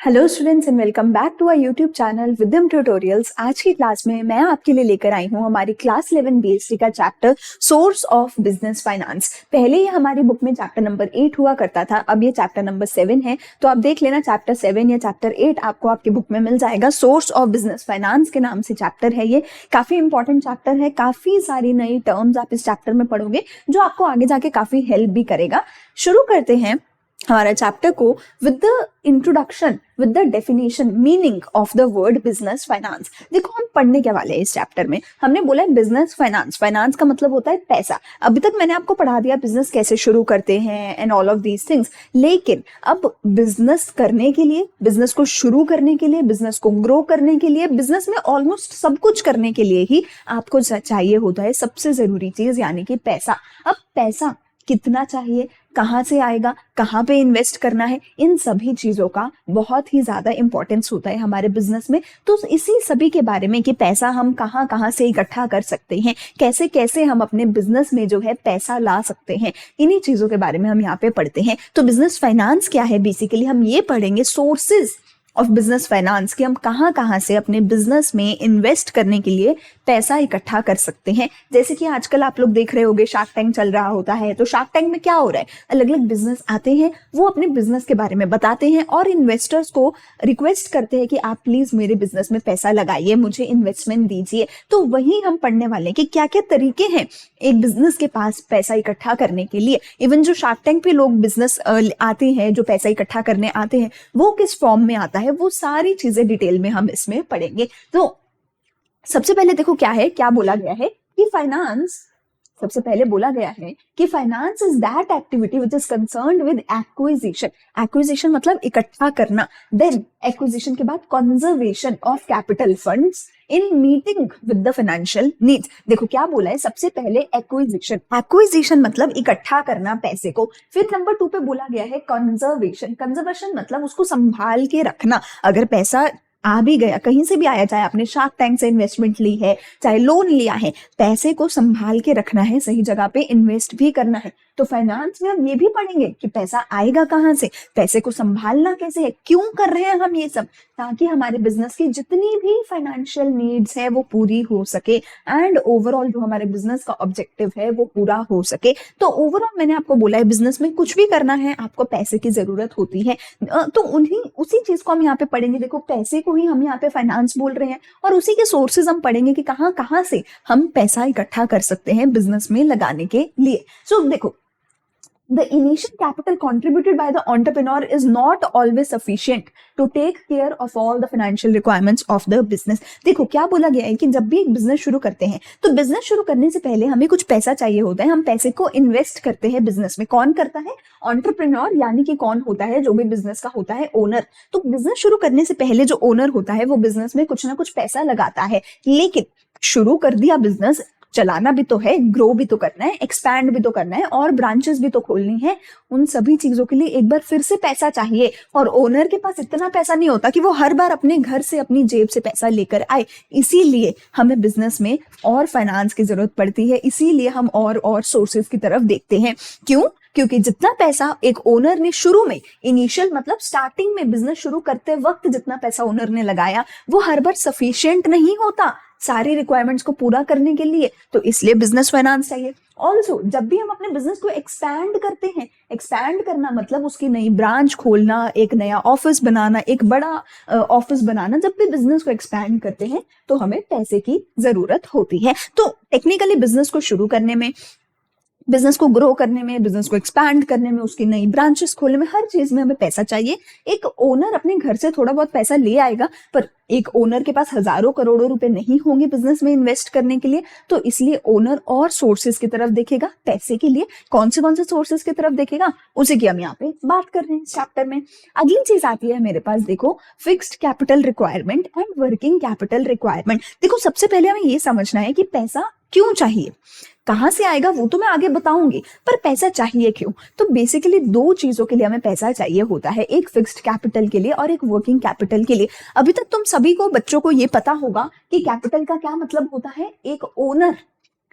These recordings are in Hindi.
Hello students and welcome back to our YouTube channel विदम ट्यूटोरियल्स। आज की क्लास में मैं आपके लिए लेकर आई हूँ हमारी क्लास 11 बीएससी का chapter source of business finance. पहले ये हमारी बुक में चैप्टर नंबर 8 हुआ करता था, अब ये चैप्टर नंबर 7 है। तो आप देख लेना चैप्टर 7 या चैप्टर 8 आपको आपकी बुक में मिल जाएगा। सोर्स ऑफ बिजनेस फाइनेंस के नाम से चैप्टर है। ये काफी इंपॉर्टेंट चैप्टर है, काफी सारी नई टर्म्स आप इस चैप्टर में पढ़ोगे जो आपको आगे जाके काफी हेल्प भी करेगा। शुरू करते हैं हमारा चैप्टर को with the introduction, with the definition, meaning of the word business finance. देखो हम पढ़ने के वाले हैं इस चैप्टर में। हमने बोला है बिजनेस फाइनेंस। फाइनेंस का मतलब होता है पैसा। अभी तक मैंने आपको पढ़ा दिया बिजनेस कैसे शुरू करते हैं and all of these things, लेकिन अब बिजनेस करने के लिए, बिजनेस को शुरू करने के लिए, बिजनेस को ग्रो करने के लिए, बिजनेस में ऑलमोस्ट सब कुछ करने के लिए ही आपको चाहिए होता है सबसे जरूरी चीज, यानी कि पैसा। अब पैसा कितना चाहिए, कहाँ से आएगा, कहाँ पे इन्वेस्ट करना है, इन सभी चीजों का बहुत ही ज्यादा इंपॉर्टेंस होता है हमारे बिजनेस में। तो इसी सभी के बारे में कि पैसा हम कहाँ कहाँ से इकट्ठा कर सकते हैं, कैसे कैसे हम अपने बिजनेस में जो है पैसा ला सकते हैं, इन्हीं चीजों के बारे में हम यहाँ पे पढ़ते हैं। तो बिजनेस फाइनेंस क्या है, बेसिकली हम ये पढ़ेंगे सोर्सेज ऑफ बिजनेस फाइनेंस, कि हम कहाँ कहाँ से अपने बिजनेस में इन्वेस्ट करने के लिए पैसा इकट्ठा कर सकते हैं। जैसे कि आजकल आप लोग देख रहे होंगे शार्क टैंक चल रहा होता है, तो शार्क टैंक में क्या हो रहा है, अलग अलग बिजनेस आते हैं, वो अपने बिजनेस के बारे में बताते हैं और इन्वेस्टर्स को रिक्वेस्ट करते हैं कि आप प्लीज मेरे बिजनेस में पैसा लगाइए, मुझे इन्वेस्टमेंट दीजिए। तो वही हम पढ़ने वाले हैं कि क्या क्या तरीके हैं एक बिजनेस के पास पैसा इकट्ठा करने के लिए। इवन जो शार्क टैंक पे लोग बिजनेस आते हैं, जो पैसा इकट्ठा करने आते हैं, वो किस फॉर्म में आता है, वो सारी चीजें डिटेल में हम इसमें पढ़ेंगे। तो सबसे पहले देखो क्या बोला गया है कि फाइनेंस, सबसे पहले बोला गया है कि finance is that activity which is concerned with acquisition. Acquisition मतलब इकट्ठा करना, देन एक्विजिशन के बाद conservation of capital funds in meeting with the financial needs. देखो क्या बोला है, सबसे पहले एक्विजिशन। एक्विजिशन मतलब इकट्ठा करना पैसे को। फिर नंबर 2 पे बोला गया है कंजर्वेशन। कंजर्वेशन मतलब उसको संभाल के रखना। अगर पैसा आ भी गया, कहीं से भी आया, चाहे आपने शार्क टैंक से इन्वेस्टमेंट ली है, चाहे लोन लिया है, पैसे को संभाल के रखना है, सही जगह पे इन्वेस्ट भी करना है। तो फाइनेंस में हम ये भी पढ़ेंगे कि पैसा आएगा कहाँ से, पैसे को संभालना कैसे है, क्यों कर रहे हैं हम ये सब, ताकि हमारे बिजनेस की जितनी भी फाइनेंशियल नीड्स है वो पूरी हो सके एंड ओवरऑल जो हमारे बिजनेस का ऑब्जेक्टिव है वो पूरा हो सके। तो ओवरऑल मैंने आपको बोला है बिजनेस में कुछ भी करना है आपको पैसे की जरूरत होती है। तो उसी चीज को हम यहाँ पे पढ़ेंगे। देखो पैसे को ही हम यहाँ पे फाइनेंस बोल रहे हैं और उसी के सोर्सेज हम पढ़ेंगे कि कहाँ कहाँ से हम पैसा इकट्ठा कर सकते हैं बिजनेस में लगाने के लिए। सो देखो, the initial capital contributed by the entrepreneur is not always sufficient to take care of all the financial requirements of the business। देखो क्या बोला गया है कि जब भी एक बिजनेस शुरू करते हैं तो बिजनेस शुरू करने से पहले हमें कुछ पैसा चाहिए होता है। हम पैसे को इन्वेस्ट करते हैं बिजनेस में। कौन करता है? एंटरप्रेन्योर, यानी कि कौन होता है, जो भी बिजनेस का होता है ओनर। तो बिजनेस शुरू करने से पहले जो ओनर होता है वो बिजनेस में कुछ ना कुछ पैसा लगाता है। लेकिन शुरू कर दिया बिजनेस, चलाना भी तो है, ग्रो भी तो करना है, एक्सपैंड भी तो करना है और ब्रांचेस भी तो खोलनी है। उन सभी चीजों के लिए एक बार फिर से पैसा चाहिए और ओनर के पास इतना पैसा नहीं होता कि वो हर बार अपने घर से, अपनी जेब से पैसा लेकर आए। इसीलिए हमें बिजनेस में और फाइनेंस की जरूरत पड़ती है। इसीलिए हम और सोर्सेज की तरफ देखते हैं। क्यों? क्योंकि जितना पैसा एक ओनर ने शुरू में, इनिशियल मतलब स्टार्टिंग में बिजनेस शुरू करते वक्त जितना पैसा ओनर ने लगाया वो हर बार सफिशिएंट नहीं होता सारी रिक्वायरमेंट्स को पूरा करने के लिए। तो इसलिए बिजनेस फाइनेंस चाहिए। ऑल्सो जब भी हम अपने बिजनेस को एक्सपैंड करते हैं, एक्सपैंड करना मतलब उसकी नई ब्रांच खोलना, एक नया ऑफिस बनाना, एक बड़ा ऑफिस बनाना, जब भी बिजनेस को एक्सपैंड करते हैं तो हमें पैसे की जरूरत होती है। तो टेक्निकली बिजनेस को शुरू करने में, बिजनेस को ग्रो करने में, बिजनेस को एक्सपैंड करने में, उसकी नई ब्रांचेस खोलने में, हर चीज में हमें पैसा चाहिए। एक ओनर अपने घर से थोड़ा बहुत पैसा ले आएगा, पर एक ओनर के पास हजारों करोड़ों रुपए नहीं होंगे बिजनेस में इन्वेस्ट करने के लिए। तो इसलिए ओनर और सोर्सेज की तरफ देखेगा पैसे के लिए। कौन से सोर्सेज की तरफ देखेगा, उसी की हम यहाँ पे बात कर रहे हैं इस चैप्टर में। अगली चीज आती है मेरे पास, देखो fixed capital requirement and working capital requirement. देखो सबसे पहले हमें ये समझना है कि पैसा क्यों चाहिए, कहां से आएगा वो तो मैं आगे बताऊंगी, पर पैसा चाहिए क्यों। तो बेसिकली 2 चीजों के लिए हमें पैसा चाहिए होता है, एक फिक्स्ड कैपिटल के लिए और एक वर्किंग कैपिटल के लिए। अभी तक तुम सभी को, बच्चों को ये पता होगा कि कैपिटल का क्या मतलब होता है। एक ओनर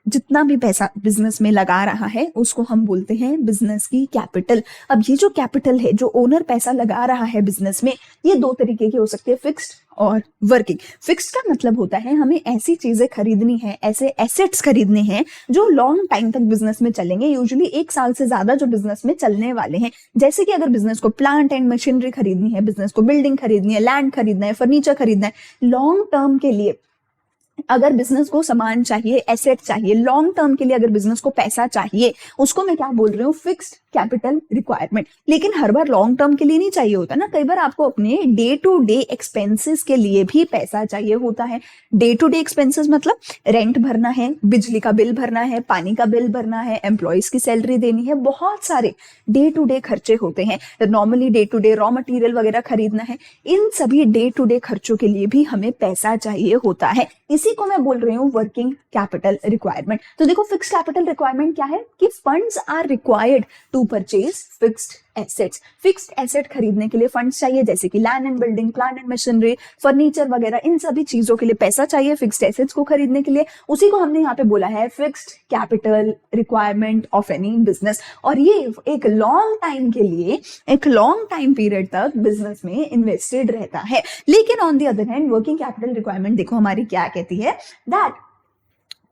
जितना भी पैसा बिजनेस में लगा रहा है उसको हम बोलते हैं बिजनेस की कैपिटल। अब ये जो कैपिटल है, जो ओनर पैसा लगा रहा है बिजनेस में, ये दो तरीके की हो सकती है, फिक्स्ड और वर्किंग। फिक्स्ड का मतलब होता है हमें ऐसी चीजें खरीदनी है, ऐसे एसेट्स खरीदने हैं जो लॉन्ग टाइम तक बिजनेस में चलेंगे, यूजुअली 1 साल से ज्यादा जो बिजनेस में चलने वाले हैं। जैसे कि अगर बिजनेस को प्लांट एंड मशीनरी खरीदनी है, बिजनेस को बिल्डिंग खरीदनी है, लैंड खरीदना है, फर्नीचर खरीदना है, लॉन्ग टर्म के लिए अगर बिजनेस को सामान चाहिए, एसेट चाहिए, लॉन्ग टर्म के लिए अगर बिजनेस को पैसा चाहिए, उसको मैं क्या बोल रही हूँ, फिक्स्ड कैपिटल रिक्वायरमेंट। लेकिन हर बार लॉन्ग टर्म के लिए नहीं चाहिए होता ना, कई बार आपको अपने डे टू डे एक्सपेंसेस के लिए भी पैसा चाहिए होता है। डे टू डे एक्सपेंसेस मतलब रेंट भरना है, बिजली का बिल भरना है, पानी का बिल भरना है, एम्प्लॉयज की सैलरी देनी है, बहुत सारे डे टू डे खर्चे होते हैं। Normally day to day raw material वगैरह खरीदना है, इन सभी डे टू डे खर्चों के लिए भी हमें पैसा चाहिए होता है। इसी को मैं बोल रही हूँ वर्किंग कैपिटल रिक्वायरमेंट। तो देखो फिक्स्ड कैपिटल रिक्वायरमेंट क्या है कि funds are required to purchase fixed assets. Fixed asset खरीदने के लिए फंड्स चाहिए, जैसे कि land and building, plant and machinery, furniture वगैरह, इन सभी चीजों के लिए पैसा चाहिए फिक्स्ड एसेट्स को खरीदने के लिए। उसी को हमने यहाँ पे बोला है fixed capital requirement of any business. और ये एक लॉन्ग टाइम के लिए, एक लॉन्ग टाइम पीरियड तक बिजनेस में इन्वेस्टेड रहता है। लेकिन on the other hand working capital requirement देखो हमारी क्या कहती है, that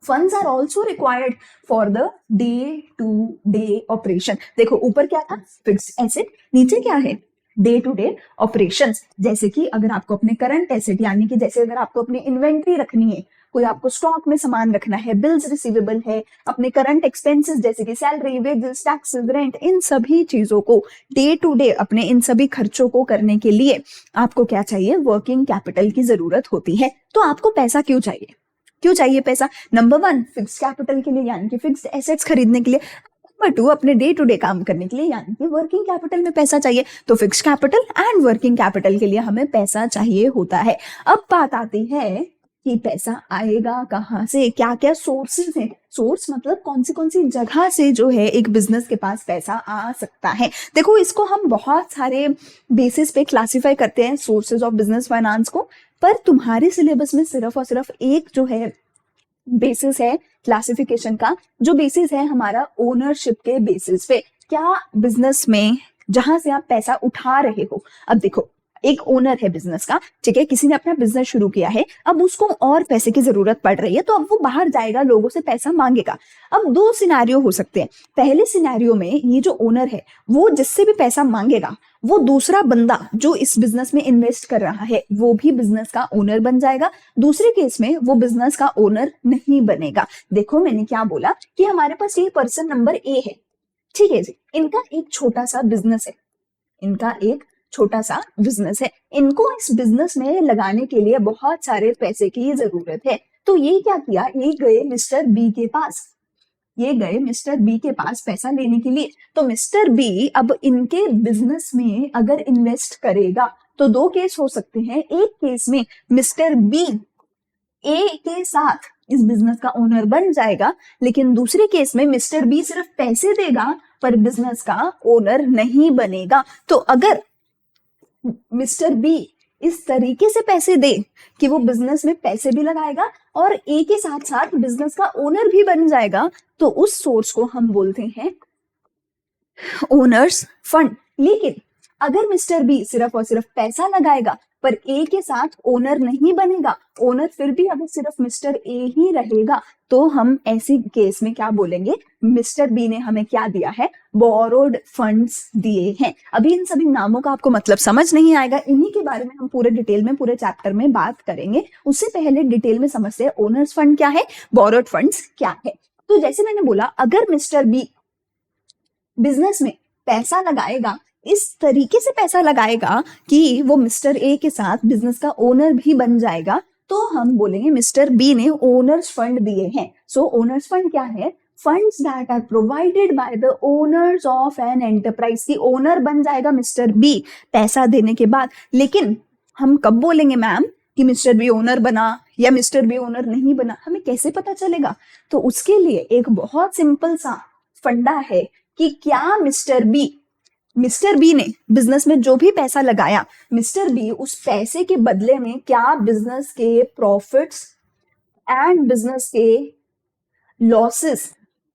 funds are also required for the day to day operation। देखो ऊपर क्या था, फिक्स्ड एसेट, नीचे क्या है, डे टू डे ऑपरेशंस। जैसे कि अगर आपको अपने करंट एसेट, यानी कि जैसे अगर आपको अपनी इन्वेंट्री रखनी है, कोई आपको स्टॉक में सामान रखना है, बिल्स रिसीवेबल है, अपने करंट एक्सपेंसेस जैसे कि सैलरी, वेजेस, टैक्सेस, रेंट, इन सभी चीजों को डे टू डे अपने इन सभी खर्चों को करने के लिए आपको क्या चाहिए, वर्किंग कैपिटल की जरूरत होती है। तो आपको पैसा क्यों चाहिए, क्यों चाहिए पैसा? नंबर 1 फिक्स्ड कैपिटल के लिए, यानी कि फिक्स्ड एसेट्स खरीदने के लिए। नंबर 2 अपने डे टू डे काम करने के लिए, यानी कि वर्किंग कैपिटल में पैसा चाहिए। तो fixed capital and working capital के लिए हमें पैसा चाहिए होता है। अब बात आती है कि पैसा आएगा कहाँ से, क्या क्या सोर्सेज हैं। सोर्स मतलब कौन सी जगह से जो है एक बिजनेस के पास पैसा आ सकता है। देखो इसको हम बहुत सारे बेसिस पे क्लासिफाई करते हैं सोर्सेज ऑफ बिजनेस फाइनेंस को, पर तुम्हारे सिलेबस में सिर्फ और सिर्फ एक जो है बेसिस है क्लासिफिकेशन का, जो बेसिस है हमारा ओनरशिप के बेसिस पे। क्या बिजनेस में जहां से आप पैसा उठा रहे हो, अब देखो एक ओनर है बिजनेस का, ठीक है, किसी ने अपना बिजनेस शुरू किया है, अब उसको और पैसे की जरूरत पड़ रही है, तो अब वो बाहर जाएगा, लोगों से पैसा मांगेगा। अब 2 सिनेरियो हो सकते हैं। पहले सिनेरियो में ये जो ओनर है वो जिससे भी पैसा मांगेगा, वो दूसरा बंदा जो इस बिजनेस में इन्वेस्ट कर रहा है वो भी बिजनेस का ओनर बन जाएगा। दूसरे केस में वो बिजनेस का ओनर नहीं बनेगा। देखो मैंने क्या बोला कि हमारे पास ये पर्सन नंबर ए है, ठीक है जी, इनका एक छोटा सा बिजनेस है, इनका एक छोटा सा बिजनेस है, इनको इस बिजनेस में लगाने के लिए बहुत सारे पैसे की जरूरत है। तो ये क्या किया, ये गए मिस्टर बी के पास, ये गए मिस्टर बी के पास पैसा लेने के लिए। तो मिस्टर बी अब इनके बिजनेस में अगर इन्वेस्ट करेगा तो 2 केस हो सकते हैं। एक केस में मिस्टर बी ए के साथ इस बिजनेस का ओनर बन जाएगा, लेकिन दूसरे केस में मिस्टर बी सिर्फ पैसे देगा पर बिजनेस का ओनर नहीं बनेगा। तो अगर मिस्टर बी इस तरीके से पैसे दे कि वो बिजनेस में पैसे भी लगाएगा और ए के साथ साथ बिजनेस का ओनर भी बन जाएगा, तो उस सोर्स को हम बोलते हैं ओनर्स फंड। लेकिन अगर मिस्टर बी सिर्फ और सिर्फ पैसा लगाएगा पर ए के साथ ओनर नहीं बनेगा, ओनर फिर भी अगर सिर्फ मिस्टर ए ही रहेगा, तो हम ऐसी केस में क्या बोलेंगे, मिस्टर बी ने हमें क्या दिया है, बोरोड फंड्स दिए हैं। अभी इन सभी नामों का आपको मतलब समझ नहीं आएगा, इन्हीं के बारे में हम पूरे डिटेल में पूरे चैप्टर में बात करेंगे। उससे पहले डिटेल में समझते हैं ओनर्स फंड क्या है, बोरोड फंड्स क्या है। तो जैसे मैंने बोला, अगर मिस्टर बी बिजनेस में पैसा लगाएगा, इस तरीके से पैसा लगाएगा कि वो मिस्टर ए के साथ बिजनेस का ओनर भी बन जाएगा, तो हम बोलेंगे मिस्टर बी ने ओनर्स फंड दिए हैं। सो ओनर्स फंड क्या है, funds that are provided by the owners of an enterprise. की ओनर बन जाएगा मिस्टर बी पैसा देने के बाद। लेकिन हम कब बोलेंगे मैम कि मिस्टर बी ओनर बना या मिस्टर बी ओनर नहीं बना, हमें कैसे पता चलेगा? तो उसके लिए एक बहुत सिंपल सा फंडा है कि क्या मिस्टर बी ने बिजनेस में जो भी पैसा लगाया, मिस्टर बी उस पैसे के बदले में क्या बिजनेस के प्रॉफिट्स एंड बिजनेस के लॉसेस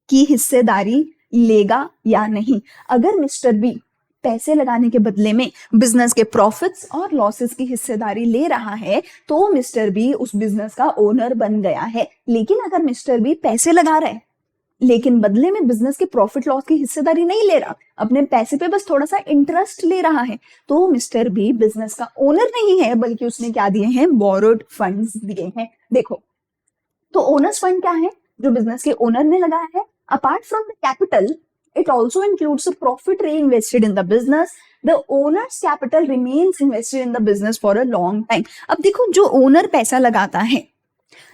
की हिस्सेदारी लेगा या नहीं। अगर मिस्टर बी पैसे लगाने के बदले में बिजनेस के प्रॉफिट्स और लॉसेस की हिस्सेदारी ले रहा है तो मिस्टर बी उस बिजनेस का ओनर बन गया है। लेकिन अगर मिस्टर बी पैसे लगा रहा है लेकिन बदले में बिजनेस के प्रॉफिट लॉस की हिस्सेदारी नहीं ले रहा, अपने पैसे पे बस थोड़ा सा इंटरेस्ट ले रहा है, तो मिस्टर बी बिजनेस का ओनर नहीं है, बल्कि उसने क्या दिए हैं, बोरोड फंड्स दिए हैं। देखो, तो ओनर्स फंड क्या है, जो बिजनेस के ओनर ने लगाया है। Apart from the capital, it also includes the profit reinvested in the business. The owner's capital remains invested in the business for a long time. अब देखो, जो ओनर पैसा लगाता है,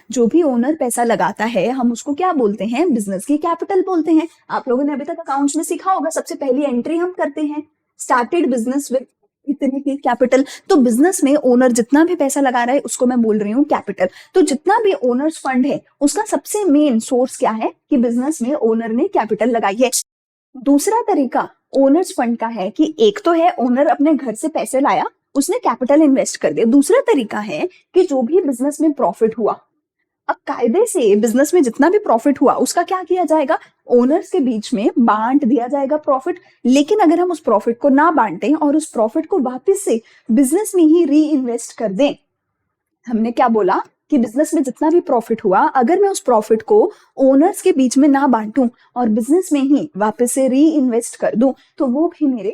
जो भी ओनर पैसा लगाता है, हम उसको क्या बोलते हैं, बिजनेस की कैपिटल बोलते हैं। आप लोगों ने अभी तक अकाउंट्स में सीखा होगा, सबसे पहली एंट्री हम करते हैं, स्टार्टेड बिजनेस विद इतने की कैपिटल। तो बिजनेस में ओनर जितना भी पैसा लगा रहा है उसको मैं बोल रही हूँ कैपिटल। तो जितना भी ओनर्स फंड है उसका सबसे मेन सोर्स क्या है कि बिजनेस में ओनर ने कैपिटल लगाई है। दूसरा तरीका ओनर्स फंड का है कि एक तो है ओनर अपने घर से पैसे लाया, उसने कैपिटल इन्वेस्ट कर दिया। दूसरा तरीका है कि जो भी बिजनेस में प्रॉफिट हुआ, अब कायदे से बिजनेस में जितना भी प्रॉफिट हुआ उसका क्या किया जाएगा, ओनर्स के बीच में बांट दिया जाएगा प्रॉफिट। लेकिन अगर हम उस प्रॉफिट को ना बांटें और उस प्रॉफिट को वापस से बिजनेस में ही री इन्वेस्ट कर दें, हमने क्या बोला कि बिजनेस में जितना भी प्रॉफिट हुआ, अगर मैं उस प्रॉफिट को ओनर्स के बीच में ना बांटूं और बिजनेस में ही वापस से री इन्वेस्ट कर दूं, तो वो भी मेरे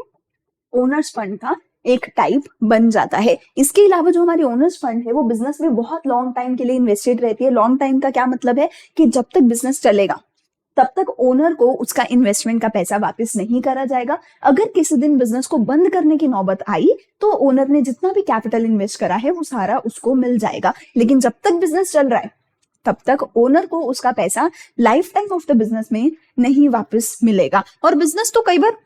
ओनर्स फंड का एक टाइप बन जाता है। इसके अलावा जो हमारी ओनर्स फंड है वो बिजनेस में बहुत लॉन्ग टाइम के लिए इन्वेस्टेड रहती है। लॉन्ग टाइम का क्या मतलब है कि जब तक बिजनेस चलेगा तब तक ओनर को उसका इन्वेस्टमेंट का पैसा वापस नहीं करा जाएगा। अगर किसी दिन बिजनेस को बंद करने की नौबत आई तो ओनर ने जितना भी कैपिटल इन्वेस्ट करा है वो सारा उसको मिल जाएगा। लेकिन जब तक बिजनेस चल रहा है तब तक ओनर को उसका पैसा life time of the business में नहीं वापस मिलेगा। और बिजनेस तो कई बार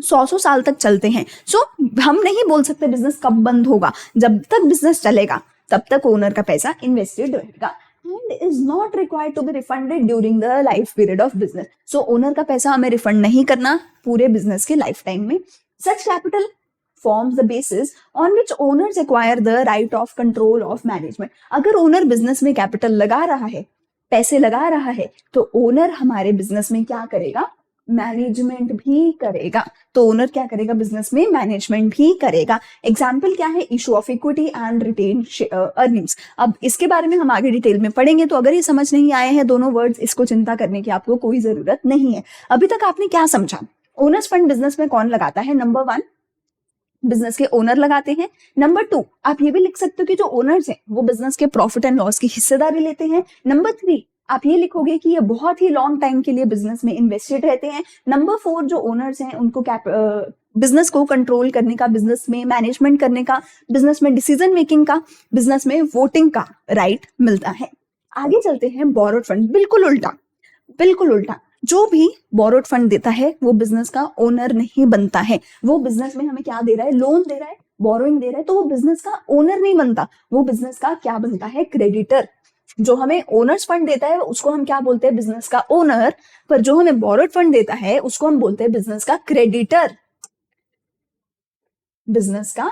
100 साल तक चलते हैं। सो हम नहीं बोल सकते बिजनेस कब बंद होगा, जब तक बिजनेस चलेगा तब तक ओनर का पैसा इन्वेस्टेड रहेगा and is not required to be refunded during the life period of business. So owner का पैसा हमें रिफंड नहीं करना पूरे बिजनेस के लाइफ टाइम में। Such capital forms the basis on which owners acquire the right of control of management. अगर ओनर बिजनेस में कैपिटल लगा रहा है, पैसे लगा रहा है, तो ओनर हमारे बिजनेस में क्या करेगा, मैनेजमेंट भी करेगा। तो ओनर क्या करेगा, बिजनेस में मैनेजमेंट भी करेगा। एग्जाम्पल क्या है, issue of equity and retained earnings. अब इसके बारे में हम आगे डिटेल में पढ़ेंगे, तो अगर ये समझ नहीं आए हैं दोनों वर्ड्स, इसको चिंता करने की आपको कोई जरूरत नहीं है। अभी तक आपने क्या समझा, ओनर्स फंड बिजनेस में कौन लगाता है, नंबर 1 बिजनेस के ओनर लगाते हैं। नंबर 2 आप ये भी लिख सकते हो कि जो ओनर्स हैं वो बिजनेस के प्रॉफिट एंड लॉस की हिस्सेदारी लेते हैं। नंबर 3 आप ये लिखोगे कि ये बहुत ही लॉन्ग टाइम के लिए बिजनेस में इन्वेस्टेड रहते हैं। नंबर 4 जो ओनर्स हैं उनको बिजनेस को कंट्रोल करने का, बिजनेस में मैनेजमेंट करने का, बिजनेस में डिसीजन मेकिंग का, बिजनेस में वोटिंग का राइट मिलता है। आगे चलते हैं बोरोड फंड। बिल्कुल उल्टा, बिल्कुल उल्टा। जो भी बोरोड फंड देता है वो बिजनेस का ओनर नहीं बनता है। वो बिजनेस में हमें क्या दे रहा है, लोन दे रहा है, बोरोइंग दे रहा है, तो वो बिजनेस का ओनर नहीं बनता। वो बिजनेस का क्या बनता है, क्रेडिटर। जो हमें ओनर्स फंड देता है उसको हम क्या बोलते हैं, बिजनेस का ओनर। पर जो हमें बोरोड फंड देता है उसको हम बोलते हैं बिजनेस का क्रेडिटर, बिजनेस का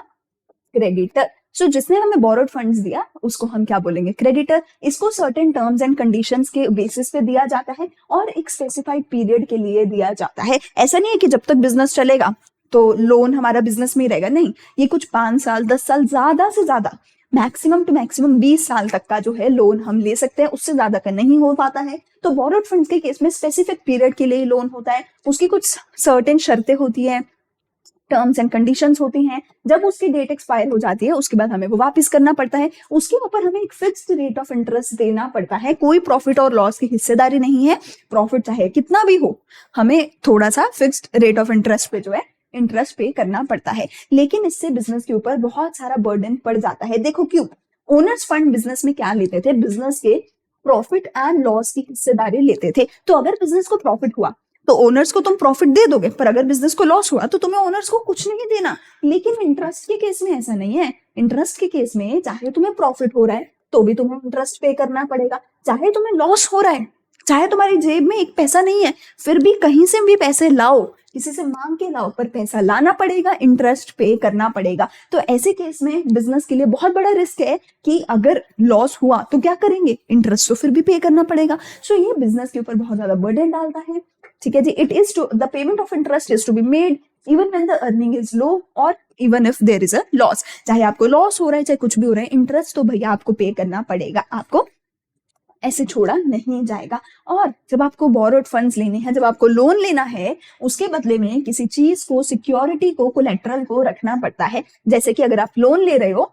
क्रेडिटर। सो जिसने हमें बोरोड फंड्स दिया उसको हम क्या बोलेंगे, क्रेडिटर। इसको सर्टेन टर्म्स एंड कंडीशंस के बेसिस पे दिया जाता है और एक स्पेसिफाइड पीरियड के लिए दिया जाता है। ऐसा नहीं है कि जब तक बिजनेस चलेगा तो लोन हमारा बिजनेस में ही रहेगा, नहीं। ये कुछ 5 साल 10 साल, ज्यादा से ज्यादा मैक्सिमम टू मैक्सिमम 20 साल तक का जो है लोन हम ले सकते हैं, उससे ज्यादा का नहीं हो पाता है। तो बोरोड फंड्स के केस में स्पेसिफिक पीरियड के लिए लोन होता है, उसकी कुछ सर्टेन शर्तें होती है, टर्म्स एंड कंडीशंस होती हैं। जब उसकी डेट एक्सपायर हो जाती है उसके बाद हमें वो वापस करना पड़ता है। उसके ऊपर हमें एक फिक्स्ड रेट ऑफ इंटरेस्ट देना पड़ता है। कोई प्रॉफिट और लॉस की हिस्सेदारी नहीं है। प्रॉफिट चाहे कितना भी हो, हमें थोड़ा सा फिक्स्ड रेट ऑफ इंटरेस्ट पे जो है इंटरेस्ट पे करना पड़ता है। लेकिन इससे बिजनेस के ऊपर बहुत सारा बर्डन पड़ जाता है। देखो क्यों, ओनर्स फंड बिजनेस में क्या लेते थे, बिजनेस के प्रॉफिट एंड लॉस की हिस्सेदारी लेते थे। तो अगर बिजनेस को प्रॉफिट हुआ तो ओनर्स को तुम प्रॉफिट दे दोगे, पर अगर बिजनेस को लॉस हुआ तो तुम्हें ओनर्स को कुछ नहीं देना। लेकिन इंटरेस्ट के केस में ऐसा नहीं है। इंटरेस्ट के केस में चाहे तुम्हें प्रॉफिट हो रहा है तो भी तुम्हें इंटरेस्ट पे करना पड़ेगा, चाहे तुम्हें लॉस हो रहा है, चाहे तुम्हारी जेब में एक पैसा नहीं है, फिर भी कहीं से भी पैसे लाओ, किसी से मांग के लाओ, पर पैसा लाना पड़ेगा, इंटरेस्ट पे करना पड़ेगा। तो ऐसे केस में बिजनेस के लिए बहुत बड़ा रिस्क है कि अगर लॉस हुआ तो क्या करेंगे, इंटरेस्ट तो फिर भी पे करना पड़ेगा। सो ये बिजनेस के ऊपर बहुत ज्यादा बर्डन डालता है। ठीक है जी, it is to the payment of interest is to be made even when the earning is low और even if there is a loss. चाहे आपको लॉस हो रहा है चाहे कुछ भी हो रहा है, इंटरेस्ट तो भैया आपको पे करना पड़ेगा, आपको ऐसे छोड़ा नहीं जाएगा। और जब आपको बोरोड फंड्स लेने हैं, जब आपको लोन लेना है, उसके बदले में किसी चीज को, सिक्योरिटी को, कोलेट्रल को रखना पड़ता है। जैसे कि अगर आप लोन ले रहे हो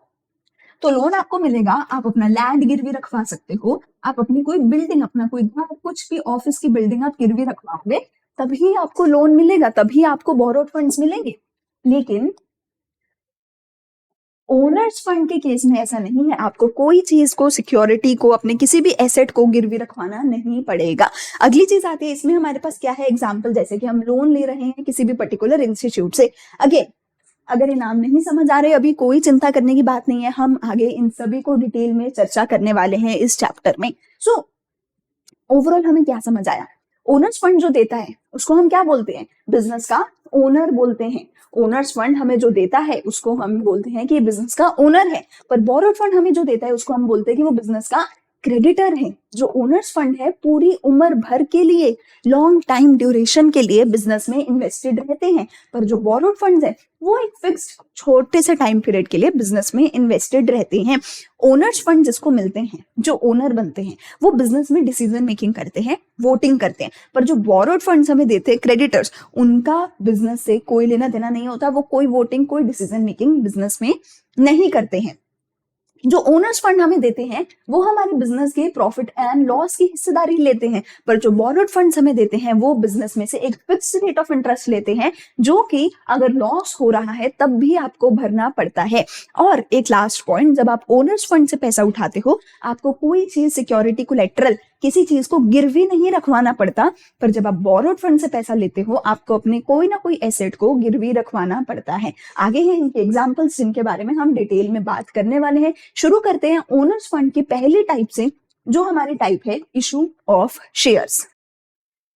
तो लोन आपको मिलेगा, आप अपना लैंड गिरवी रखवा सकते हो, आप अपनी कोई बिल्डिंग, अपना कोई घर, कुछ भी ऑफिस की बिल्डिंग आप गिरवी रखवाओगे, तभी आपको लोन मिलेगा, तभी आपको बोरोड फंड्स मिलेंगे। लेकिन ओनर्स फंड के केस में ऐसा नहीं है, आपको कोई चीज को, सिक्योरिटी को, अपने किसी भी एसेट को गिरवी रखवाना नहीं पड़ेगा। अगली चीज आती है इसमें हमारे पास क्या है, एग्जांपल, जैसे कि हम लोन ले रहे हैं किसी भी पर्टिकुलर इंस्टीट्यूट से। अगेन, अगर ये नाम नहीं समझ आ रहे अभी, कोई चिंता करने की बात नहीं है, हम आगे इन सभी को डिटेल में चर्चा करने वाले हैं इस चैप्टर में। सो ओवरऑल हमें क्या समझ आया, ओनर्स फंड जो देता है उसको हम क्या बोलते हैं, बिजनेस का ओनर बोलते हैं। ओनर्स फंड हमें जो देता है उसको हम बोलते हैं कि बिजनेस का ओनर है। पर बोरोड फंड हमें जो देता है उसको हम बोलते हैं कि वो बिजनेस का क्रेडिटर है। जो ओनर्स फंड है पूरी उम्र भर के लिए, लॉन्ग टाइम ड्यूरेशन के लिए बिजनेस में इन्वेस्टेड रहते हैं। पर जो बोरोड फंड्स है वो एक फिक्स्ड छोटे से टाइम पीरियड के लिए बिजनेस में इन्वेस्टेड रहते हैं। ओनर्स फंड जिसको मिलते हैं, जो ओनर बनते हैं, वो बिजनेस में डिसीजन मेकिंग करते हैं, वोटिंग करते हैं। पर जो बोरोड फंड्स हमें देते हैं क्रेडिटर्स, उनका बिजनेस से कोई लेना देना नहीं होता, वो कोई वोटिंग, कोई डिसीजन मेकिंग बिजनेस में नहीं करते हैं। जो ओनर्स फंड हमें देते हैं वो हमारे बिजनेस के प्रॉफिट एंड लॉस की हिस्सेदारी लेते हैं। पर जो बोरोड फंड्स हमें देते हैं वो बिजनेस में से एक फिक्स रेट ऑफ इंटरेस्ट लेते हैं, जो कि अगर लॉस हो रहा है तब भी आपको भरना पड़ता है। और एक लास्ट पॉइंट, जब आप ओनर्स फंड से पैसा उठाते हो, आपको कोई चीज, सिक्योरिटी, कोलेट्रल, किसी चीज को गिरवी नहीं रखवाना पड़ता। पर जब आप बोरोड फंड से पैसा लेते हो, आपको अपने कोई ना कोई एसेट को गिरवी रखवाना पड़ता है। आगे हैं इनके एग्जांपल्स जिनके बारे में हम डिटेल में बात करने वाले हैं। शुरू करते हैं ओनर्स फंड की पहली टाइप से, जो हमारी टाइप है इशू ऑफ शेयर्स।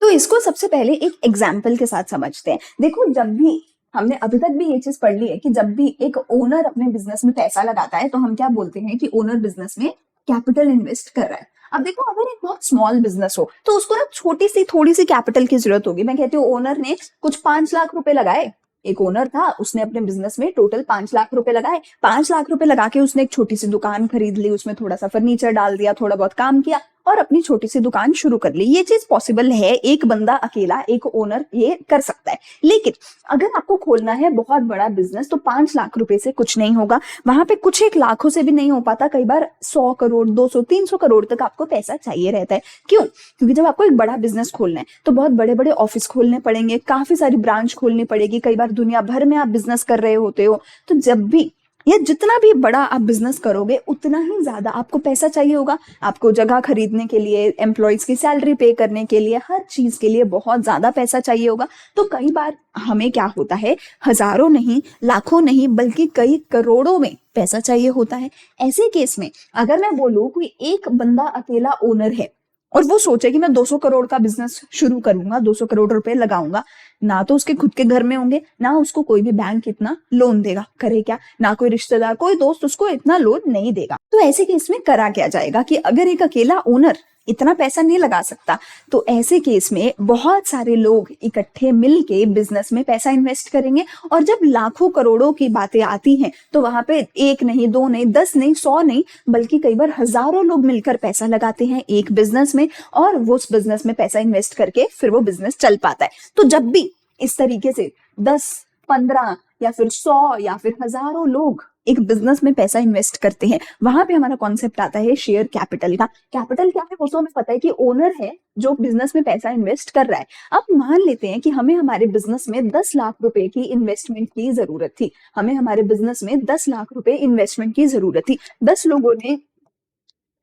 तो इसको सबसे पहले एक एग्जाम्पल के साथ समझते हैं। देखो, जब भी हमने अभी तक भी ये चीज पढ़ ली है कि जब भी एक ओनर अपने बिजनेस में पैसा लगाता है तो हम क्या बोलते हैं कि ओनर बिजनेस में कैपिटल इन्वेस्ट कर रहा है। अब देखो, अगर एक बहुत स्मॉल बिजनेस हो तो उसको ना छोटी सी, थोड़ी सी कैपिटल की जरूरत होगी। मैं कहती हूँ ओनर ने कुछ 5 लाख रुपए लगाए, एक ओनर था, उसने अपने बिजनेस में टोटल 5 लाख रुपए लगाए। 5 लाख रुपए लगा के उसने एक छोटी सी दुकान खरीद ली, उसमें थोड़ा सा फर्नीचर डाल दिया, थोड़ा बहुत काम किया और अपनी छोटी सी दुकान शुरू कर ली। ये चीज पॉसिबल है, एक बंदा अकेला, एक ओनर ये कर सकता है। लेकिन अगर आपको खोलना है बहुत बड़ा बिजनेस तो 5 लाख रुपए से कुछ नहीं होगा, वहां पे कुछ एक लाखों से भी नहीं हो पाता, कई बार 100 करोड़, 200, 300 करोड़ तक आपको पैसा चाहिए रहता है। क्यों? क्योंकि जब आपको एक बड़ा बिजनेस खोलना है तो बहुत बड़े बड़े ऑफिस खोलने पड़ेंगे, काफी सारी ब्रांच खोलनी पड़ेगी, कई बार दुनिया भर में आप बिजनेस कर रहे होते हो। तो जब भी या जितना भी बड़ा आप बिजनेस करोगे उतना ही ज्यादा आपको पैसा चाहिए होगा। आपको जगह खरीदने के लिए, एम्प्लॉयज की सैलरी पे करने के लिए, हर चीज के लिए बहुत ज्यादा पैसा चाहिए होगा। तो कई बार हमें क्या होता है, हजारों नहीं, लाखों नहीं, बल्कि कई करोड़ों में पैसा चाहिए होता है। ऐसे केस में अगर मैं बोलूं कोई एक बंदा अकेला ओनर है और वो सोचे कि मैं 200 करोड़ का बिजनेस शुरू करूंगा, 200 करोड़ रुपए लगाऊंगा, ना तो उसके खुद के घर में होंगे, ना उसको कोई भी बैंक इतना लोन देगा, करे क्या, ना कोई रिश्तेदार, कोई दोस्त उसको इतना लोन नहीं देगा। तो ऐसे केस में करा क्या जाएगा कि अगर एक अकेला ओनर इतना पैसा नहीं लगा सकता तो ऐसे केस में बहुत सारे लोग इकट्ठे मिलके बिजनेस में पैसा इन्वेस्ट करेंगे। और जब लाखों करोड़ों की बातें आती हैं तो वहां पे एक नहीं, 2 नहीं, 10 नहीं, 100 नहीं, बल्कि कई बार हजारों लोग मिलकर पैसा लगाते हैं एक बिजनेस में, और वो उस बिजनेस में पैसा इन्वेस्ट करके फिर वो बिजनेस चल पाता है। तो जब भी इस तरीके से 10, 15 या फिर 100 या फिर हजारों लोग एक बिजनेस में पैसा इन्वेस्ट करते हैं, वहां पे हमारा कॉन्सेप्ट आता है शेयर कैपिटल का। कैपिटल क्या है वो तो हमें पता है कि ओनर है जो बिजनेस में पैसा इन्वेस्ट कर रहा है। अब मान लेते हैं कि हमें हमारे बिजनेस में 10 लाख रुपए की इन्वेस्टमेंट की जरूरत थी, हमें हमारे बिजनेस में 10 लाख रुपए इन्वेस्टमेंट की जरूरत थी। 10 लोगों ने,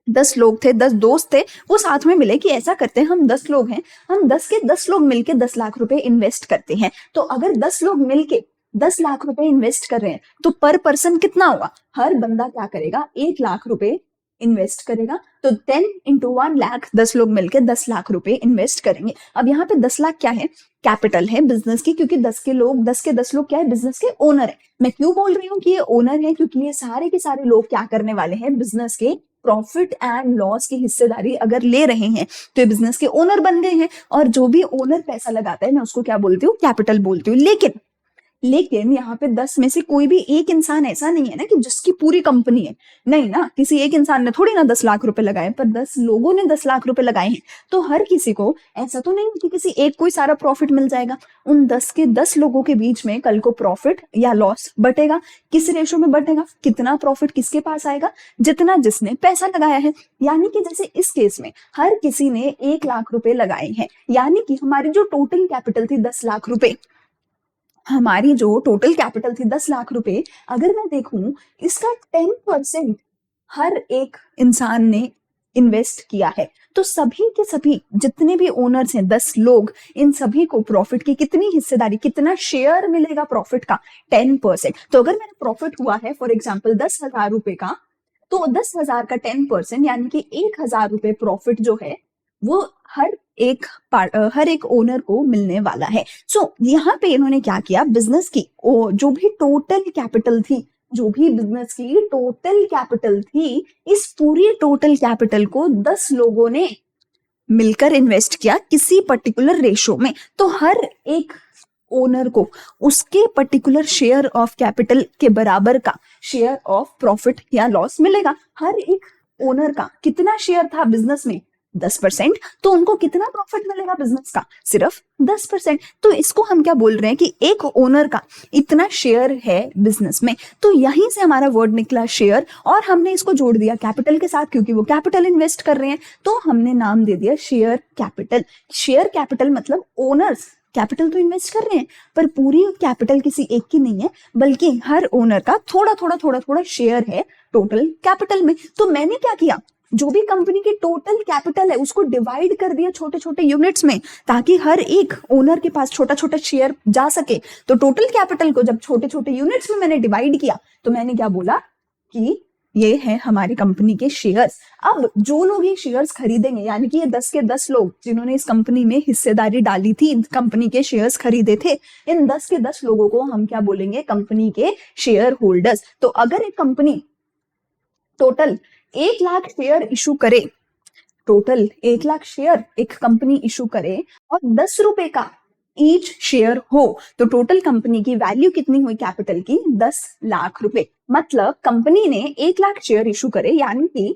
10 लोग थे, 10 दोस्त थे, वो साथ में मिले कि ऐसा करते हैं, हम 10 लोग हैं, हम 10 के 10 लोग मिलके 10 लाख रुपए इन्वेस्ट करते हैं। तो अगर 10 लोग मिलके 10 लाख रुपए इन्वेस्ट कर रहे हैं तो पर पर्सन कितना होगा, हर बंदा क्या करेगा, 1 लाख रुपए इन्वेस्ट करेगा। तो 10 इंटू 1 लाख, 10 लोग मिलकर 10 लाख रुपए इन्वेस्ट करेंगे। अब यहाँ पे 10 लाख क्या है, कैपिटल है बिजनेस की, क्योंकि 10 के 10 लोग क्या है, बिजनेस के ओनर है। मैं क्यों बोल रही हूँ कि ये ओनर है, क्योंकि ये सारे के सारे लोग क्या करने वाले हैं, बिजनेस के प्रॉफिट एंड लॉस की हिस्सेदारी अगर ले रहे हैं तो ये बिजनेस के ओनर बन गए हैं। और जो भी ओनर पैसा लगाता है मैं उसको क्या बोलती हूँ, कैपिटल बोलती हूँ। लेकिन यहाँ पे 10 में से कोई भी एक इंसान ऐसा नहीं है ना कि जिसकी पूरी कंपनी है, नहीं ना, किसी एक इंसान ने थोड़ी ना 10 लाख रुपए लगाए, पर 10 लोगों ने 10 लाख रुपए लगाए हैं। तो हर किसी को ऐसा तो नहीं कि किसी एक को ही सारा प्रॉफिट मिल जाएगा। उन 10 के 10 लोगों के बीच में कल को प्रॉफिट या लॉस बटेगा। किस रेशो में बटेगा, कितना प्रॉफिट किसके पास आएगा, जितना जिसने पैसा लगाया है। यानी कि जैसे इस केस में हर किसी ने 1 लाख रुपए लगाए हैं, यानी कि हमारी जो टोटल कैपिटल थी 10 लाख रुपए, हमारी जो टोटल कैपिटल थी 10 लाख रुपए, अगर मैं देखूं इसका 10% हर एक इंसान ने इन्वेस्ट किया है। तो सभी के सभी जितने भी ओनर्स हैं 10 लोग, इन सभी को प्रॉफिट की कितनी हिस्सेदारी, कितना शेयर मिलेगा प्रॉफिट का, 10%। तो अगर मेरा प्रॉफिट हुआ है फॉर एग्जाम्पल 10,000 रुपए का, तो 10,000 का 10% यानी कि 1,000 रुपए प्रॉफिट जो है वो हर एक ओनर को मिलने वाला है। सो यहाँ पे इन्होंने क्या किया, बिजनेस की जो भी टोटल कैपिटल थी, इस पूरी टोटल कैपिटल को 10 लोगों ने मिलकर इन्वेस्ट किया किसी पर्टिकुलर रेशो में। तो हर एक ओनर को उसके पर्टिकुलर शेयर ऑफ कैपिटल के बराबर का शेयर ऑफ प्रॉफिट या लॉस मिलेगा। हर एक ओनर का कितना शेयर था बिजनेस में, 10%, तो उनको कितना प्रॉफिट मिलेगा बिजनेस का, सिर्फ 10%। तो इसको हम क्या बोल रहे हैं कि एक ओनर का इतना शेयर है बिजनेस में। तो यहीं से हमारा वर्ड निकला शेयर, और हमने इसको जोड़ दिया कैपिटल के साथ, क्योंकि वो कैपिटल इन्वेस्ट कर रहे हैं, तो हमने नाम दे दिया शेयर कैपिटल। शेयर कैपिटल मतलब ओनर्स कैपिटल तो इन्वेस्ट कर रहे हैं, पर पूरी कैपिटल किसी एक की नहीं है, बल्कि हर ओनर का थोड़ा थोड़ा शेयर है टोटल कैपिटल में। तो मैंने क्या किया, जो भी कंपनी की टोटल कैपिटल है उसको डिवाइड कर दिया छोटे छोटे यूनिट्स में, ताकि हर एक ओनर के पास छोटा छोटा शेयर जा सके। तो टोटल कैपिटल को जब छोटे छोटे यूनिट्स में मैंने डिवाइड किया, तो मैंने क्या बोला कि ये है हमारी कंपनी के शेयर्स। अब जो लोग ये शेयर्स खरीदेंगे, यानी कि ये 10 के 10 लोग जिन्होंने इस कंपनी में हिस्सेदारी डाली थी, कंपनी के शेयर्स खरीदे थे, इन 10 के 10 लोगों को हम क्या बोलेंगे, कंपनी के शेयर होल्डर्स। तो अगर एक company total 1 lakh share issue करे, टोटल 1 लाख शेयर एक कंपनी इशू करे और 10 रुपए का ईच शेयर हो, तो टोटल कंपनी की वैल्यू कितनी हुई कैपिटल की, 10 लाख रुपए। मतलब कंपनी ने 1 लाख शेयर इशू करे, यानी कि